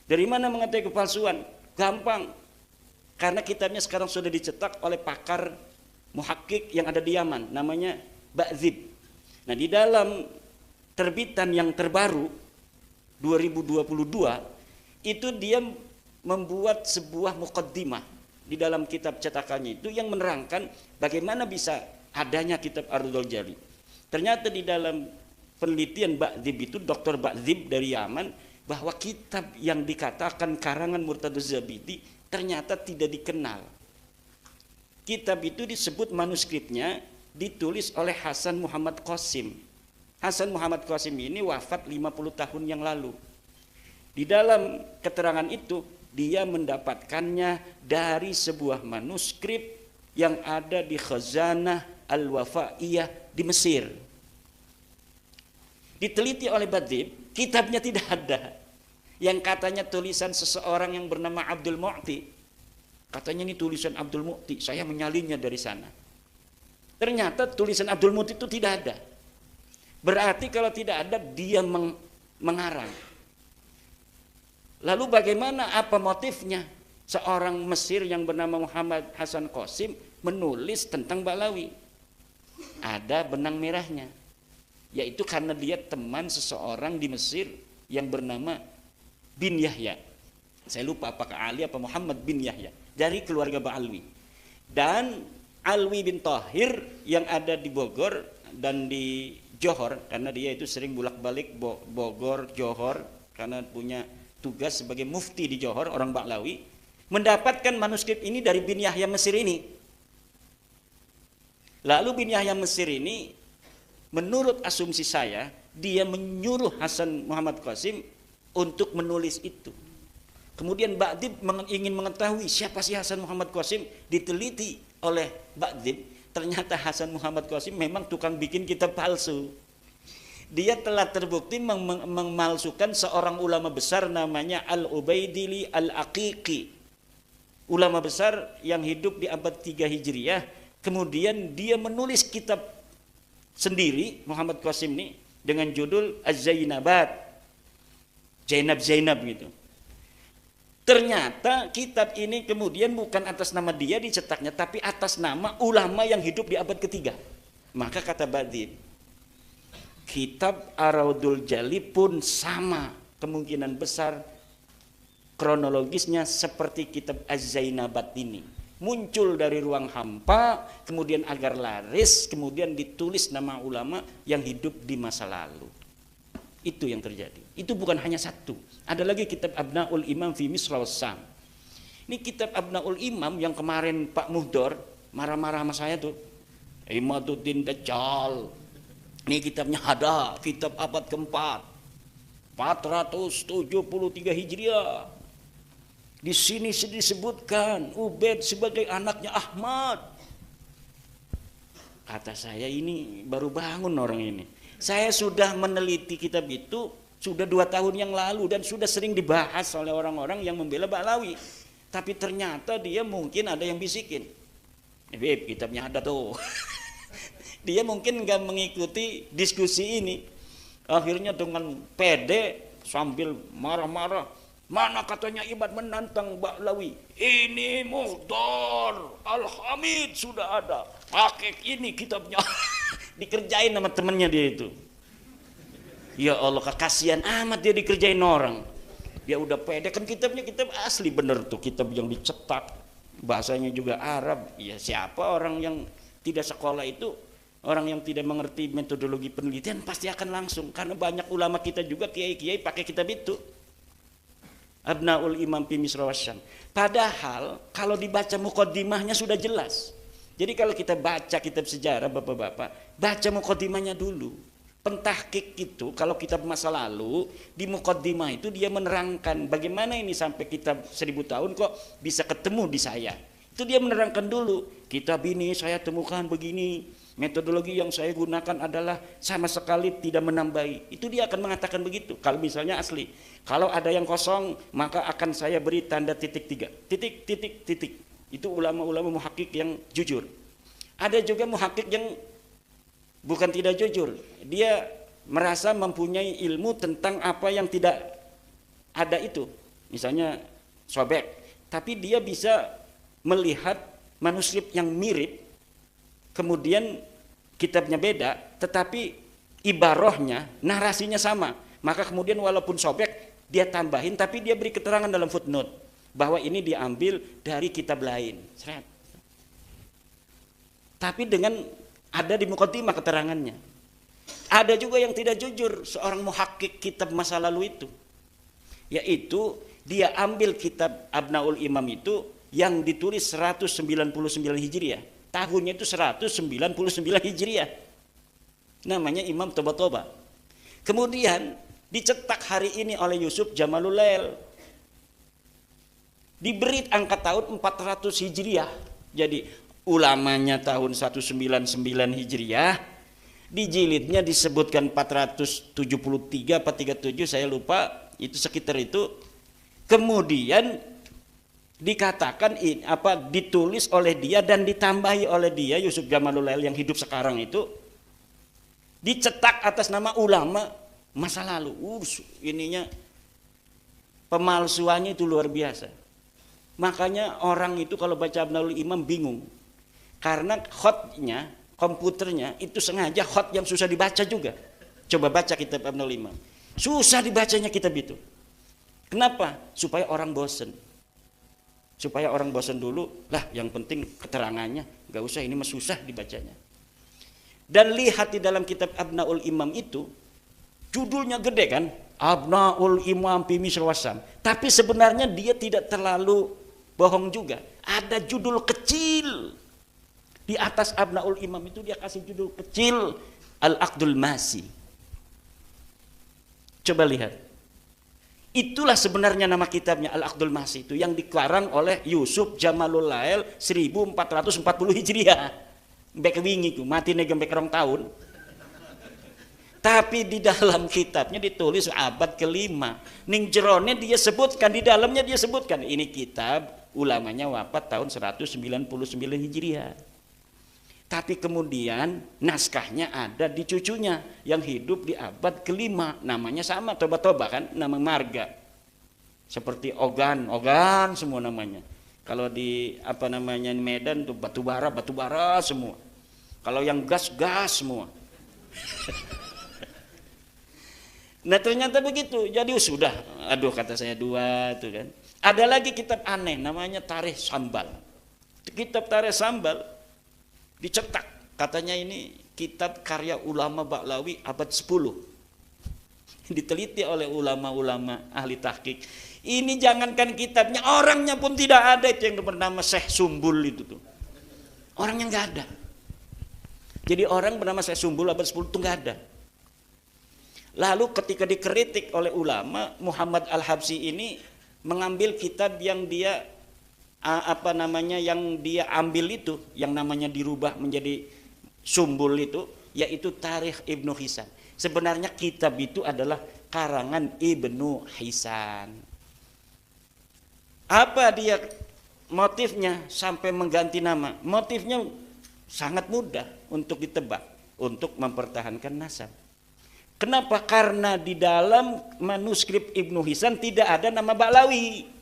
Dari mana mengetahui kepalsuan? Gampang. Karena kitabnya sekarang sudah dicetak oleh pakar muhakkik yang ada di Yaman, namanya Ba'zib. Nah, di dalam terbitan yang terbaru 2022 itu dia membuat sebuah muqaddimah di dalam kitab cetakannya itu yang menerangkan bagaimana bisa adanya kitab Ardul Jali. Ternyata di dalam penelitian Ba'dzib itu, Dr. Ba'dzib dari Yaman, bahwa kitab yang dikatakan karangan Murtaduz Zabidi ternyata tidak dikenal. Kitab itu disebut manuskripnya ditulis oleh Hasan Muhammad Qasim. Hasan Muhammad Qasim ini wafat 50 tahun yang lalu. Di dalam keterangan itu dia mendapatkannya dari sebuah manuskrip yang ada di Khazanah Al-Wafaiyah di Mesir. Diteliti oleh Ba'dzib, kitabnya tidak ada. Yang katanya tulisan seseorang yang bernama Abdul Mu'ti. Katanya ini tulisan Abdul Mu'ti, saya menyalinnya dari sana. Ternyata tulisan Abdul Mu'ti itu tidak ada. Berarti kalau tidak ada, dia mengarang. Lalu bagaimana, apa motifnya? Seorang Mesir yang bernama Muhammad Hasan Qasim menulis tentang Ba'lawi. Ada benang merahnya. Yaitu karena dia teman seseorang di Mesir yang bernama bin Yahya. Saya lupa apakah Ali apa Muhammad bin Yahya. Dari keluarga Ba'alwi. Dan Alwi bin Tahir yang ada di Bogor dan di Johor, karena dia itu sering bolak-balik Bogor, Johor, karena punya tugas sebagai mufti di Johor, orang Ba'lawi, mendapatkan manuskrip ini dari bin Yahya Mesir ini. Lalu bin Yahya Mesir ini, menurut asumsi saya, dia menyuruh Hasan Muhammad Qasim untuk menulis itu. Kemudian Ba'dzib ingin mengetahui siapa sih Hasan Muhammad Qasim, diteliti oleh Ba'dzib. Ternyata Hasan Muhammad Qasim memang tukang bikin kitab palsu. Dia telah terbukti memalsukan seorang ulama besar namanya Al-Ubaidili Al-Aqiqi. Ulama besar yang hidup di abad 3 Hijriah. Kemudian dia menulis kitab sendiri, Muhammad Qasim ini, dengan judul Az-Zainabat. Zainab gitu. Ternyata kitab ini kemudian bukan atas nama dia dicetaknya, tapi atas nama ulama yang hidup di abad ketiga. Maka kata Ba'dzib, kitab Ar-Raudul Jali pun sama kemungkinan besar kronologisnya seperti kitab Az-Zainabat ini. Muncul dari ruang hampa, kemudian agar laris, kemudian ditulis nama ulama yang hidup di masa lalu. Itu yang terjadi. Itu bukan hanya satu. Ada lagi kitab Abnaul Imam fi Misr wa Syam. Ini kitab Abnaul Imam yang kemarin Pak Muhdor marah-marah sama saya tuh. Imaduddin Dajjal. Ini kitabnya ada, kitab abad keempat. 473 Hijriah. Di sini disebutkan Ubaid sebagai anaknya Ahmad. Kata saya, ini baru bangun orang ini. Saya sudah meneliti kitab itu sudah 2 tahun yang lalu dan sudah sering dibahas oleh orang-orang yang membela Ba'lawi. Tapi ternyata dia mungkin ada yang bisikin. Beb, kitabnya ada tuh. Dia mungkin nggak mengikuti diskusi ini. Akhirnya dengan pede sambil marah-marah. Mana katanya Ibad menantang Ba'lawi? Ini Muhdor Al-Hamid sudah ada. Pakai ini kitabnya. Dikerjain sama temennya dia itu. Ya Allah, kasihan amat dia dikerjain orang. Dia udah pede, kan kitabnya kitab asli bener tuh, kitab yang dicetak, bahasanya juga Arab. Ya siapa orang yang tidak sekolah itu, orang yang tidak mengerti metodologi penelitian pasti akan langsung, karena banyak ulama kita juga kiai-kiai pakai kitab itu. Abnaul Imam fi Misr wa Syam. Padahal kalau dibaca muqaddimahnya sudah jelas. Jadi kalau kita baca kitab sejarah Bapak-bapak, baca muqaddimahnya dulu. Pentahqiq itu kalau kitab masa lalu, di muqaddimah itu dia menerangkan bagaimana ini sampai kitab 1000 tahun kok bisa ketemu di saya. Itu dia menerangkan dulu, kitab ini saya temukan begini, metodologi yang saya gunakan adalah sama sekali tidak menambahi. Itu dia akan mengatakan begitu kalau misalnya asli. Kalau ada yang kosong, maka akan saya beri tanda titik 3. Titik. Itu ulama-ulama muhakkik yang jujur. Ada juga muhakkik yang bukan tidak jujur. Dia merasa mempunyai ilmu tentang apa yang tidak ada itu. Misalnya sobek. Tapi dia bisa melihat manuskrip yang mirip, kemudian kitabnya beda, tetapi ibarahnya, narasinya sama. Maka kemudian walaupun sobek, dia tambahin, tapi dia beri keterangan dalam footnote. bahwa ini diambil dari kitab lain. Tapi dengan ada di muqaddimah keterangannya. Ada juga yang tidak jujur, seorang muhakkik kitab masa lalu itu. Yaitu dia ambil kitab Abnaul Imam itu yang ditulis 199 Hijriah. Tahunnya itu 199 Hijriah. Namanya Imam Toba-Toba. Kemudian dicetak hari ini oleh Yusuf Jamalul Lail. Diberi angka tahun 400 Hijriah. Jadi ulamanya tahun 199 Hijriah. Di jilidnya disebutkan 473 apa 37 saya lupa, itu sekitar itu. Kemudian dikatakan ditulis oleh dia dan ditambahi oleh dia Yusuf Jamalul Lail yang hidup sekarang itu, dicetak atas nama ulama masa lalu. Ininya pemalsuannya itu luar biasa. Makanya orang itu kalau baca Abnaul Imam bingung, karena khotnya, komputernya itu sengaja khot yang susah dibaca juga. Coba baca kitab Abnaul Imam, susah dibacanya kitab itu. Kenapa? Supaya orang bosen. Supaya orang bosen dulu, lah yang penting keterangannya, gak usah, ini mah susah dibacanya. Dan lihat di dalam kitab Abnaul Imam itu, judulnya gede kan, Abnaul Imam fi Misr Wasyam. Tapi sebenarnya dia tidak terlalu bohong juga. Ada judul kecil di atas Abnaul Imam itu, dia kasih judul kecil Al-Aqdul Masi. Coba lihat. Itulah sebenarnya nama kitabnya Al-Aqdul Masi itu, yang dikarang oleh Yusuf Jamalul Lail 1440 Hijriah. Bek wingi ku mati bek rong tahun. Tapi di dalam kitabnya ditulis abad kelima. Ning jerone dia sebutkan, di dalamnya dia sebutkan ini kitab ulamanya wafat tahun 199 Hijriah. Tapi kemudian naskahnya ada di cucunya yang hidup di abad kelima, namanya sama Toba-Toba kan, nama marga. Seperti Ogan semua namanya. Kalau di Medan tuh batu bara semua. Kalau yang gas semua. Nah ternyata begitu. Jadi sudah, aduh kata saya dua tuh kan. Ada lagi kitab aneh namanya Tarikh Sambal. Kitab Tarikh Sambal dicetak, katanya ini kitab karya ulama Ba'lawi abad 10. Diteliti oleh ulama-ulama ahli tahqiq. Ini jangankan kitabnya, orangnya pun tidak ada, itu yang bernama Syekh Sumbul itu tuh. Orangnya nggak ada. Jadi orang bernama Syekh Sumbul abad 10 itu nggak ada. Lalu ketika dikritik oleh ulama, Muhammad Al-Habsyi ini mengambil kitab yang dia yang dia ambil itu, yang namanya dirubah menjadi Sumbul itu, yaitu Tarikh Ibnu Hisan. Sebenarnya kitab itu adalah karangan Ibnu Hisan. Apa dia motifnya sampai mengganti nama? Motifnya sangat mudah untuk ditebak, untuk mempertahankan nasab. Kenapa? Karena di dalam manuskrip Ibnu Hisan tidak ada nama Ba'lawi.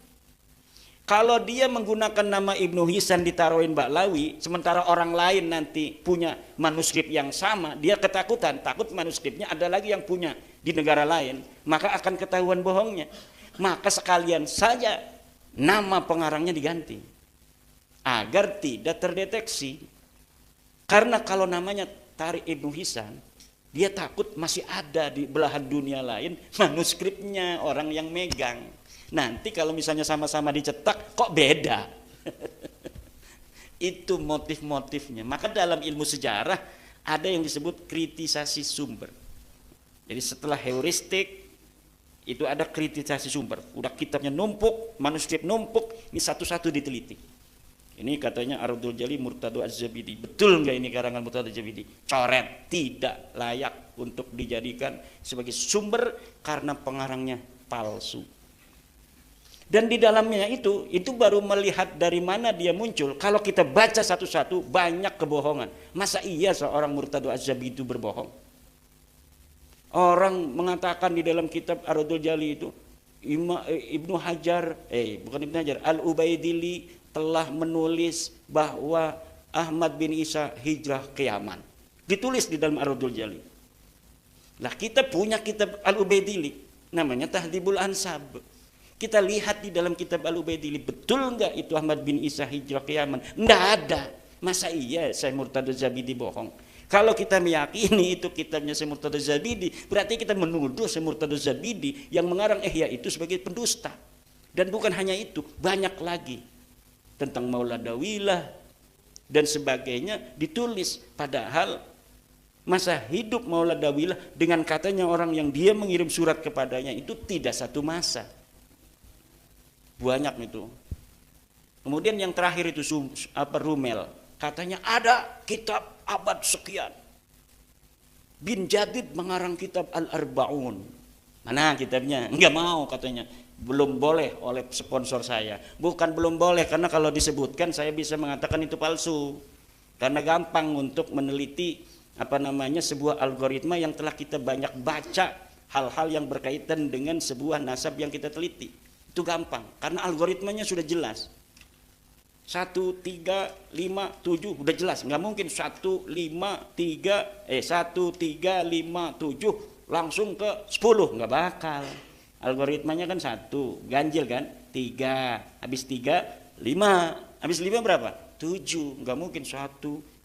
Kalau dia menggunakan nama Ibnu Hisan ditaruhin Ba'lawi, sementara orang lain nanti punya manuskrip yang sama, dia ketakutan, takut manuskripnya ada lagi yang punya di negara lain, maka akan ketahuan bohongnya. Maka sekalian saja nama pengarangnya diganti agar tidak terdeteksi. Karena kalau namanya Tarikh Ibnu Hisan, dia takut masih ada di belahan dunia lain manuskripnya orang yang megang. Nanti kalau misalnya sama-sama dicetak kok beda. Itu motif-motifnya. Maka dalam ilmu sejarah ada yang disebut kritisasi sumber. Jadi setelah heuristik itu ada kritisasi sumber. Udah kitabnya numpuk, manuskrip numpuk, ini satu-satu diteliti. Ini katanya Ardul Jali Murtado Az-Zabidi. Betul nggak ini karangan Murtado Az-Zabidi? Coret, tidak layak untuk dijadikan sebagai sumber karena pengarangnya palsu. Dan di dalamnya itu baru melihat dari mana dia muncul. Kalau kita baca satu-satu banyak kebohongan. Masa iya seorang Murtado Az-Zabidi itu berbohong? Orang mengatakan di dalam kitab Ardul Jali itu Ibnu Hajar, Al-Ubaidili telah menulis bahwa Ahmad bin Isa hijrah ke Yaman. Ditulis di dalam Ardul Jali. Lah kita punya kitab Al-Ubaidili namanya Tahdhibul Ansab. Kita lihat di dalam kitab Al-Ubaidili, betul nggak itu Ahmad bin Isa hijrah ke Yaman? Nggak ada. Masa iya Syekh Murtada Zabidi bohong? Kalau kita meyakini itu kitabnya Syekh Murtada Zabidi, berarti kita menuduh Syekh Murtada Zabidi yang mengarang Ihya itu sebagai pendusta. Dan bukan hanya itu, banyak lagi tentang Mauladawilah dan sebagainya ditulis. Padahal masa hidup Mauladawilah dengan katanya orang yang dia mengirim surat kepadanya itu tidak satu masa. Banyak itu. Kemudian yang terakhir itu Rumel, katanya ada kitab abad sekian. Bin Jadid mengarang kitab Al-Arba'un. Mana kitabnya? Enggak mau katanya. Belum boleh oleh sponsor saya. Bukan belum boleh, karena kalau disebutkan saya bisa mengatakan itu palsu. Karena gampang untuk meneliti sebuah algoritma yang telah kita banyak baca hal-hal yang berkaitan dengan sebuah nasab yang kita teliti. Itu gampang karena algoritmanya sudah jelas. 1, 3, 5, 7 udah jelas. Nggak mungkin 1, 3, 5, 7 langsung ke 10, nggak bakal. Algoritmanya kan 1, ganjil kan, 3, habis 3, 5, habis 5 berapa? 7, nggak mungkin 1,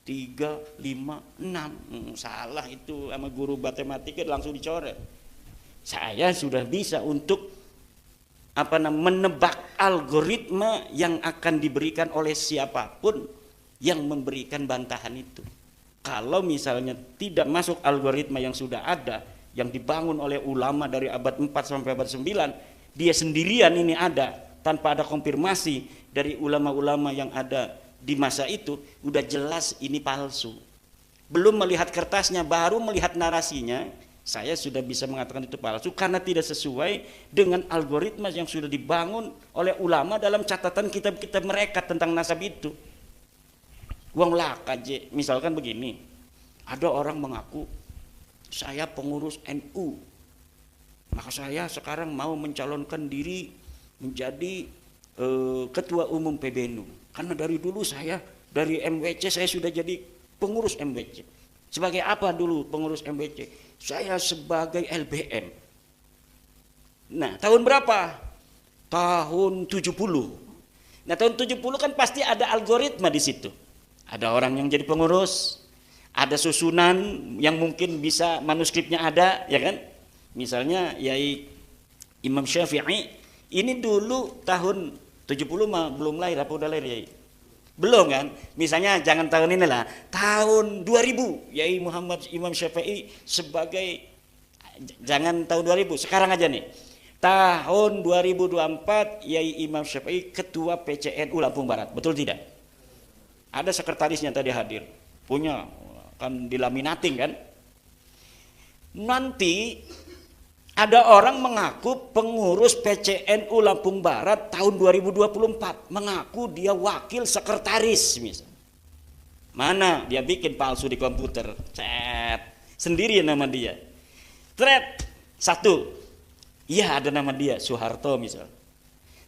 3, 5, 6. Salah itu, sama guru matematika langsung dicoret. Saya sudah bisa untuk menebak algoritma yang akan diberikan oleh siapapun yang memberikan bantahan itu. Kalau misalnya tidak masuk algoritma yang sudah ada, yang dibangun oleh ulama dari abad 4 sampai abad 9, dia sendirian ini ada tanpa ada konfirmasi dari ulama-ulama yang ada di masa itu, udah jelas ini palsu. Belum melihat kertasnya, baru melihat narasinya, saya sudah bisa mengatakan itu palsu karena tidak sesuai dengan algoritma yang sudah dibangun oleh ulama dalam catatan kitab-kitab mereka tentang nasab itu. Wong laka je, misalkan begini, ada orang mengaku saya pengurus NU, maka saya sekarang mau mencalonkan diri menjadi ketua umum PBNU, karena dari dulu saya dari MWC saya sudah jadi pengurus MWC. Sebagai apa dulu pengurus MWC? Saya sebagai LBM. Nah, tahun berapa? Tahun 70. Nah, tahun 70 kan pasti ada algoritma di situ. Ada orang yang jadi pengurus, ada susunan yang mungkin bisa manuskripnya ada, ya kan? Misalnya Yai Imam Syafi'i ini dulu tahun 70 belum lahir, apa udah lahir Yai? Belum kan? Misalnya jangan tahun ini lah, tahun 2000 Yai Muhammad Imam Syafi'i sebagai, jangan tahun 2000, sekarang aja nih. Tahun 2024 Yai Imam Syafi'i ketua PCNU Lampung Barat. Betul tidak? Ada sekretarisnya tadi hadir. Punya kan dilaminating kan? Nanti ada orang mengaku pengurus PCNU Lampung Barat tahun 2024, mengaku dia wakil sekretaris misalnya. Mana dia bikin palsu di komputer, sendiri nama dia. Satu, iya ada nama dia Soeharto misal.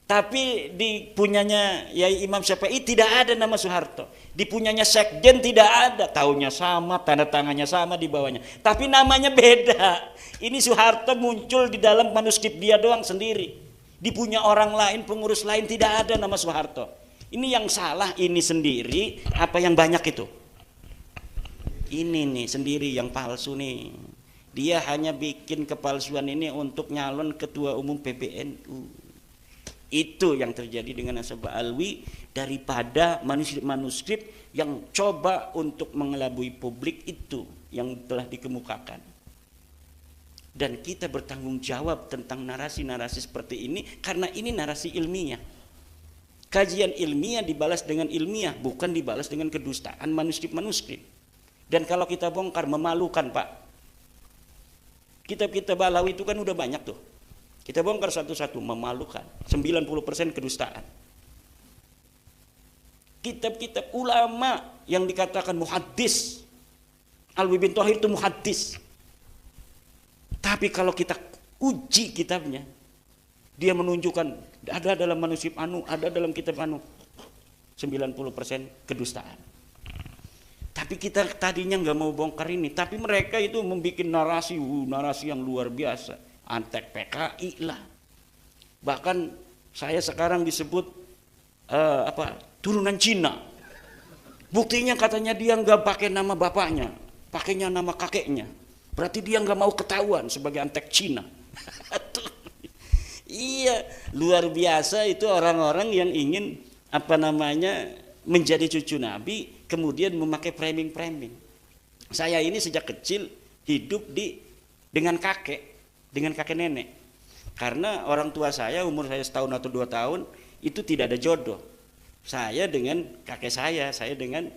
Tapi di punyanya Yai Imam Syafi'i tidak ada nama Soeharto. Di punyanya Sekjen tidak ada, tahunnya sama, tanda tangannya sama di bawahnya. Tapi namanya beda. Ini Soeharto muncul di dalam manuskrip dia doang sendiri. Di punya orang lain, pengurus lain tidak ada nama Soeharto. Ini yang salah ini sendiri, apa yang banyak itu? Ini nih sendiri yang palsu nih. Dia hanya bikin kepalsuan ini untuk nyalon ketua umum PBNU. Itu yang terjadi dengan Nasab Alwi daripada manuskrip-manuskrip yang coba untuk mengelabui publik itu yang telah dikemukakan. Dan kita bertanggung jawab tentang narasi-narasi seperti ini karena ini narasi ilmiah. Kajian ilmiah dibalas dengan ilmiah, bukan dibalas dengan kedustaan manuskrip-manuskrip. Dan kalau kita bongkar memalukan, Pak. Kitab-kitab Balawi itu kan udah banyak tuh. Kita bongkar satu-satu, memalukan. 90% kedustaan. Kitab-kitab ulama yang dikatakan muhaddis. Alwi bin Thohir itu muhaddis. Tapi kalau kita uji kitabnya, dia menunjukkan ada dalam manuskrip anu, ada dalam kitab anu, 90% kedustaan. Tapi kita tadinya nggak mau bongkar ini, tapi mereka itu membuat narasi yang luar biasa, antek PKI lah. Bahkan saya sekarang disebut turunan Cina. Buktinya katanya dia nggak pakai nama bapaknya, pakainya nama kakeknya. Berarti dia nggak mau ketahuan sebagai antek Cina. Iya, luar biasa itu orang-orang yang ingin menjadi cucu Nabi, kemudian memakai framing. Saya ini sejak kecil hidup dengan kakek nenek. Karena orang tua saya umur saya setahun atau 2 tahun itu tidak ada jodoh. Saya dengan kakek saya dengan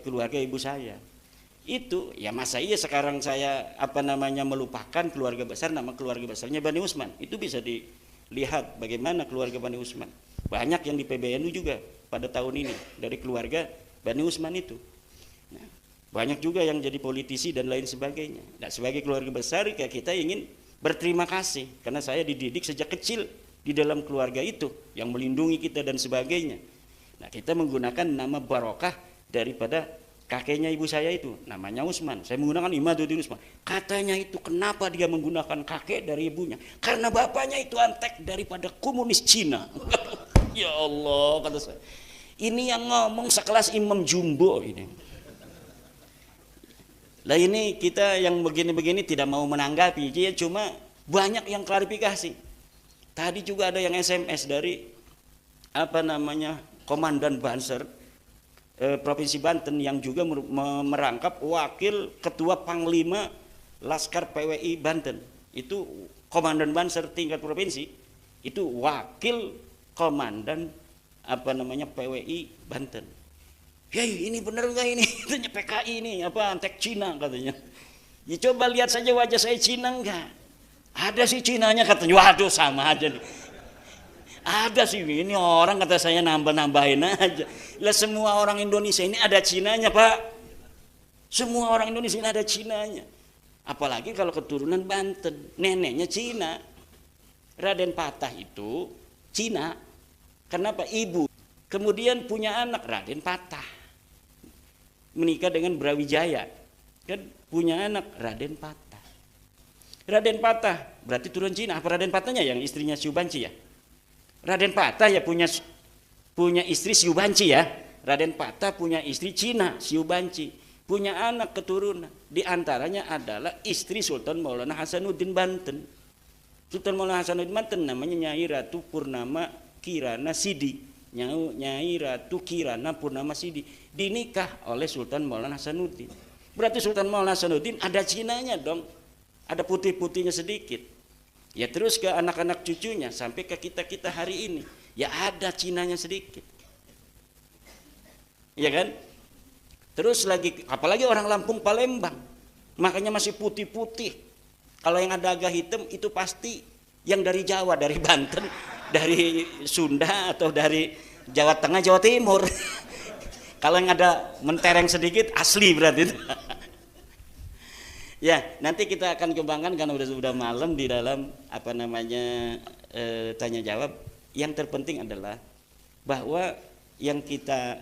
keluarga ibu saya. Itu ya masa iya sekarang saya melupakan keluarga besar, nama keluarga besarnya Bani Utsman. Itu bisa dilihat bagaimana keluarga Bani Utsman. Banyak yang di PBNU juga pada tahun ini dari keluarga Bani Utsman itu. Nah, banyak juga yang jadi politisi dan lain sebagainya. Nah, sebagai keluarga besar kita ingin berterima kasih karena saya dididik sejak kecil di dalam keluarga itu yang melindungi kita dan sebagainya. Nah, kita menggunakan nama barokah daripada kakeknya ibu saya itu, namanya Utsman. Saya menggunakan Imaduddin Utsman. Katanya itu kenapa dia menggunakan kakek dari ibunya? Karena bapaknya itu antek daripada komunis Cina. Ya Allah, kata saya. Ini yang ngomong sekelas Imam Jumbo ini. Lah ini kita yang begini-begini tidak mau menanggapi, dia cuma banyak yang klarifikasi. Tadi juga ada yang SMS dari Komandan Banser Provinsi Banten yang juga merangkap wakil ketua Panglima Laskar PWI Banten. Itu Komandan Banser tingkat provinsi, itu wakil komandan PWI Banten. Ya ini benar nggak ini? Katanya PKI ini antek Cina katanya. Ya coba lihat saja wajah saya Cina enggak? Ada sih Cinanya katanya. Waduh sama aja nih. Ada sih ini orang kata saya nambah-nambahin aja. Lah semua orang Indonesia ini ada Cinanya, Pak. Semua orang Indonesia ini ada Cinanya. Apalagi kalau keturunan Banten, neneknya Cina. Raden Patah itu Cina. Kenapa? Ibu. Kemudian punya anak Raden Patah. Menikah dengan Brawijaya. Kan punya anak Raden Patah. Raden Patah berarti turun Cina. Apa Raden Patahnya yang istrinya Siubanci ya? Raden Patah ya punya istri Siubanci ya. Raden Patah punya istri Cina Siubanci, punya anak keturunan. Di antaranya adalah istri Sultan Maulana Hasanuddin Banten. Sultan Maulana Hasanuddin Banten namanya Nyai Ratu Purnama Kirana Sidi. Nyai Ratu Kirana Purnama Sidi dinikah oleh Sultan Maulana Hasanuddin. Berarti Sultan Maulana Hasanuddin ada Cinanya dong. Ada putih-putihnya sedikit. Ya terus ke anak-anak cucunya sampai ke kita hari ini. Ya ada Cinanya sedikit. Ya kan? Terus lagi apalagi orang Lampung Palembang. Makanya masih putih-putih. Kalau yang ada agak hitam itu pasti yang dari Jawa, dari Banten, dari Sunda atau dari Jawa Tengah, Jawa Timur. Kalau yang ada mentereng sedikit asli berarti itu. Ya, nanti kita akan kembangkan karena sudah malam di dalam tanya jawab. Yang terpenting adalah bahwa yang kita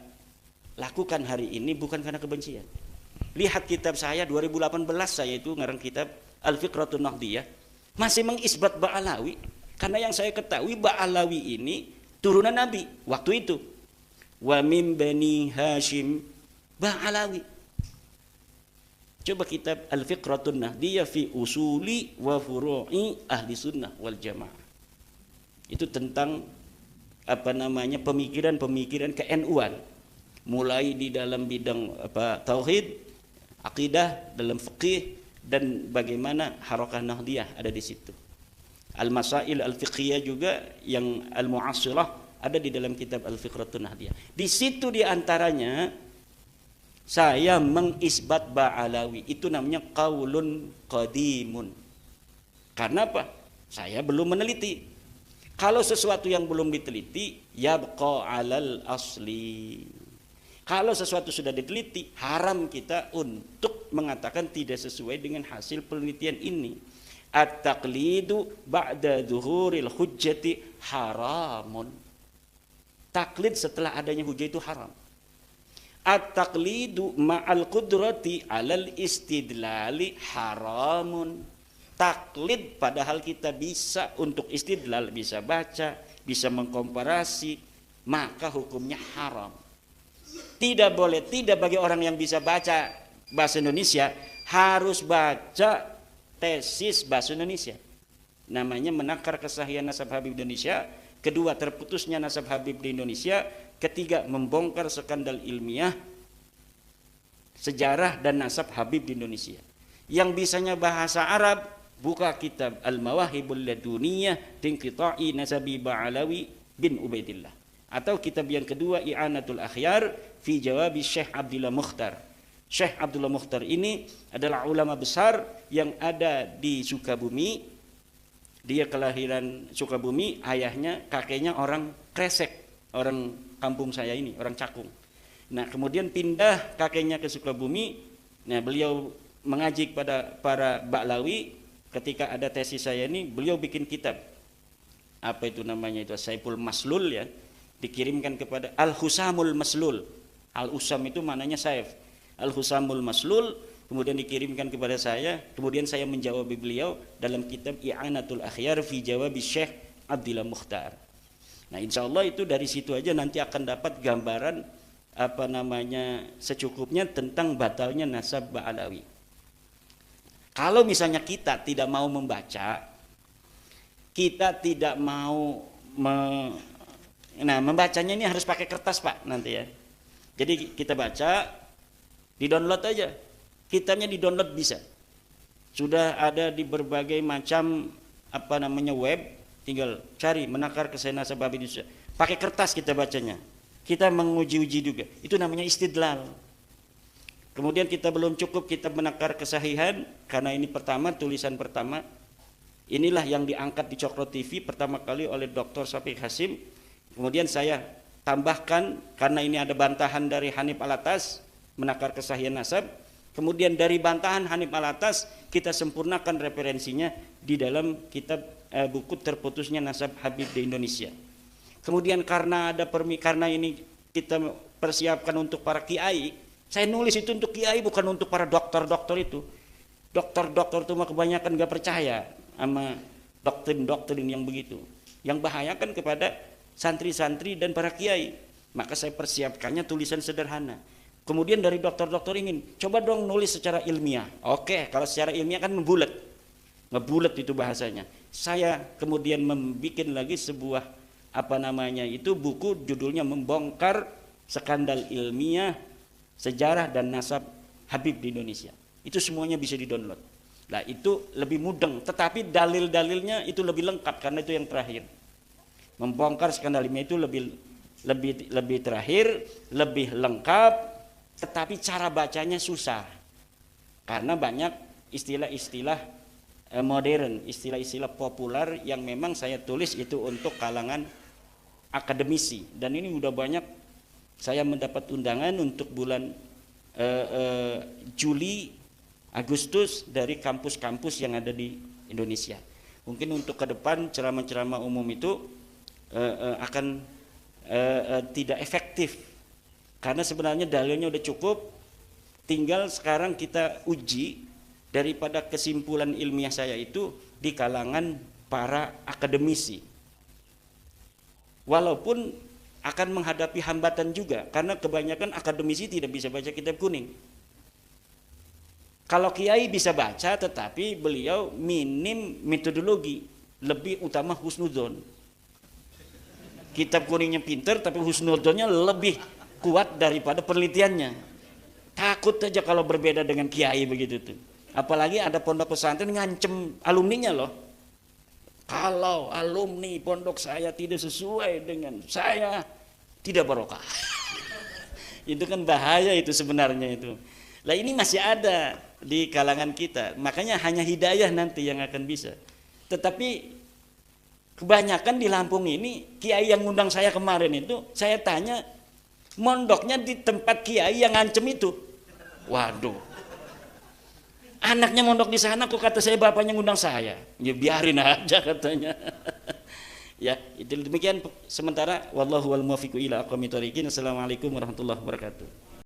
lakukan hari ini bukan karena kebencian. Lihat kitab saya 2018, saya itu ngarang kitab Al-Fiqratun Nahdiyah, masih mengisbat Ba'alawi. Karena yang saya ketahui Ba'alawi ini turunan Nabi waktu itu. Wa min Bani Hashim Ba'alawi. Coba kitab Al-Fiqratun Nahdiyah fi usuli wa furu'i ahli sunnah wal jamaah. Itu tentang pemikiran ke-NU-an. Mulai di dalam bidang tauhid, akidah, dalam fikih dan bagaimana harakah Nahdiyah ada di situ. Al-Masail al-Fiqhiyah juga yang al-Mu'assirah ada di dalam kitab Al-Fiqratun Nahdiyah. Di situ di antaranya saya mengisbat Ba'alawi, itu namanya qaulun qadimun. Karena apa? Saya belum meneliti. Kalau sesuatu yang belum diteliti, yabqa 'alal asli. Kalau sesuatu sudah diteliti, haram kita untuk mengatakan tidak sesuai dengan hasil penelitian ini. At-taqlidu ba'da zuhuril hujjati haramun. Taklid setelah adanya hujjah itu haram. At-taqlidu ma'al qudrati 'alal istidlali haramun. taklid, padahal kita bisa untuk istidlal, bisa baca, bisa mengkomparasi, maka hukumnya haram. Tidak boleh, tidak bagi orang yang bisa baca bahasa Indonesia harus baca tesis bahasa Indonesia. Namanya menakar kesahihan nasab Habib Indonesia, kedua terputusnya nasab Habib di Indonesia, ketiga membongkar skandal ilmiah sejarah dan nasab Habib di Indonesia. Yang bisanya bahasa Arab, buka kitab Al-Mawahibul Laduniyah Tinqita'i Nasabi Ba'alawi bin Ubaidillah. Atau kitab yang kedua I'anatul Akhyar fi Jawabi Syekh Abdullah Mukhtar. Syekh Abdullah Mukhtar ini adalah ulama besar yang ada di Sukabumi. Dia kelahiran Sukabumi, ayahnya, kakeknya orang Kresek, orang kampung saya ini, orang Cakung. Nah, kemudian pindah kakeknya ke Sukabumi. Nah, beliau mengaji kepada para Ba'lawi. Ketika ada tesis saya ini, beliau bikin kitab. Apa itu namanya itu? Saiful Maslul ya. Dikirimkan kepada Al-Husamul Maslul. Al-Usam itu maknanya Saif. Al-Husamul Maslul kemudian dikirimkan kepada saya, kemudian saya menjawab beliau dalam kitab I'anatul Akhyar fi Jawabi Syekh Abdullah Mukhtar. Nah, insya Allah itu dari situ aja nanti akan dapat gambaran apa namanya secukupnya tentang batalnya nasab Ba'alawi. Kalau misalnya kita tidak mau membaca, kita tidak mau membacanya ini harus pakai kertas Pak nanti ya. Jadi kita baca, di-download aja. Kitabnya di-download bisa. Sudah ada di berbagai macam apa namanya web, tinggal cari menakar kesahihan nasab Habib Indonesia. Pakai kertas kita bacanya. Kita menguji-uji juga. Itu namanya istidlal. Kemudian kita belum cukup kita menakar kesahihan karena ini pertama, tulisan pertama. Inilah yang diangkat di Cokro TV pertama kali oleh Dr. Syafiq Hasim. Kemudian saya tambahkan karena ini ada bantahan dari Hanif Alatas menakar kesahihan nasab. Kemudian dari bantahan Hanif Alatas kita sempurnakan referensinya di dalam kitab buku terputusnya nasab Habib di Indonesia. Kemudian karena karena ini kita persiapkan untuk para kiai, saya nulis itu untuk kiai bukan untuk para dokter-dokter itu. Dokter-dokter itu mah kebanyakan gak percaya sama doktrin-doktrin yang begitu. Yang bahayakan kepada santri-santri dan para kiai. Maka saya persiapkannya tulisan sederhana. Kemudian dari dokter-dokter ingin, coba dong nulis secara ilmiah. Oke, kalau secara ilmiah kan ngebulet itu bahasanya. Saya kemudian membuat lagi sebuah apa namanya itu buku judulnya Membongkar Skandal Ilmiah Sejarah dan Nasab Habib di Indonesia. Itu semuanya bisa di-download. Nah, itu lebih mudeng, tetapi dalil-dalilnya itu lebih lengkap karena itu yang terakhir. Membongkar skandal ilmiah itu lebih terakhir, lebih lengkap, tetapi cara bacanya susah. Karena banyak istilah-istilah modern, istilah-istilah populer yang memang saya tulis itu untuk kalangan akademisi. Dan ini udah banyak saya mendapat undangan untuk bulan Juli, Agustus dari kampus-kampus yang ada di Indonesia. Mungkin untuk ke depan ceramah-ceramah umum itu akan tidak efektif karena sebenarnya dalilnya udah cukup, tinggal sekarang kita uji daripada kesimpulan ilmiah saya itu di kalangan para akademisi, walaupun akan menghadapi hambatan juga karena kebanyakan akademisi tidak bisa baca kitab kuning. Kalau kiai bisa baca, tetapi beliau minim metodologi, lebih utama husnudzon. Kitab kuningnya pinter, tapi husnudzonnya lebih kuat daripada penelitiannya. Takut aja kalau berbeda dengan kiai begitu tuh. Apalagi ada pondok pesantren ngancem alumninya loh. Kalau alumni pondok saya tidak sesuai dengan saya, tidak barokah. Itu kan bahaya itu sebenarnya itu. Lah ini masih ada di kalangan kita, makanya hanya hidayah nanti yang akan bisa. Tetapi kebanyakan di Lampung ini, kiai yang ngundang saya kemarin itu, saya tanya, mondoknya di tempat kiai yang ngancem itu. Waduh, anaknya mondok di sana, kok kata saya bapaknya ngundang saya. Ya biarin aja katanya. Ya, itu demikian sementara. Wallahu wal muwaffiq ila aqwamit thoriqin. Assalamualaikum warahmatullahi wabarakatuh.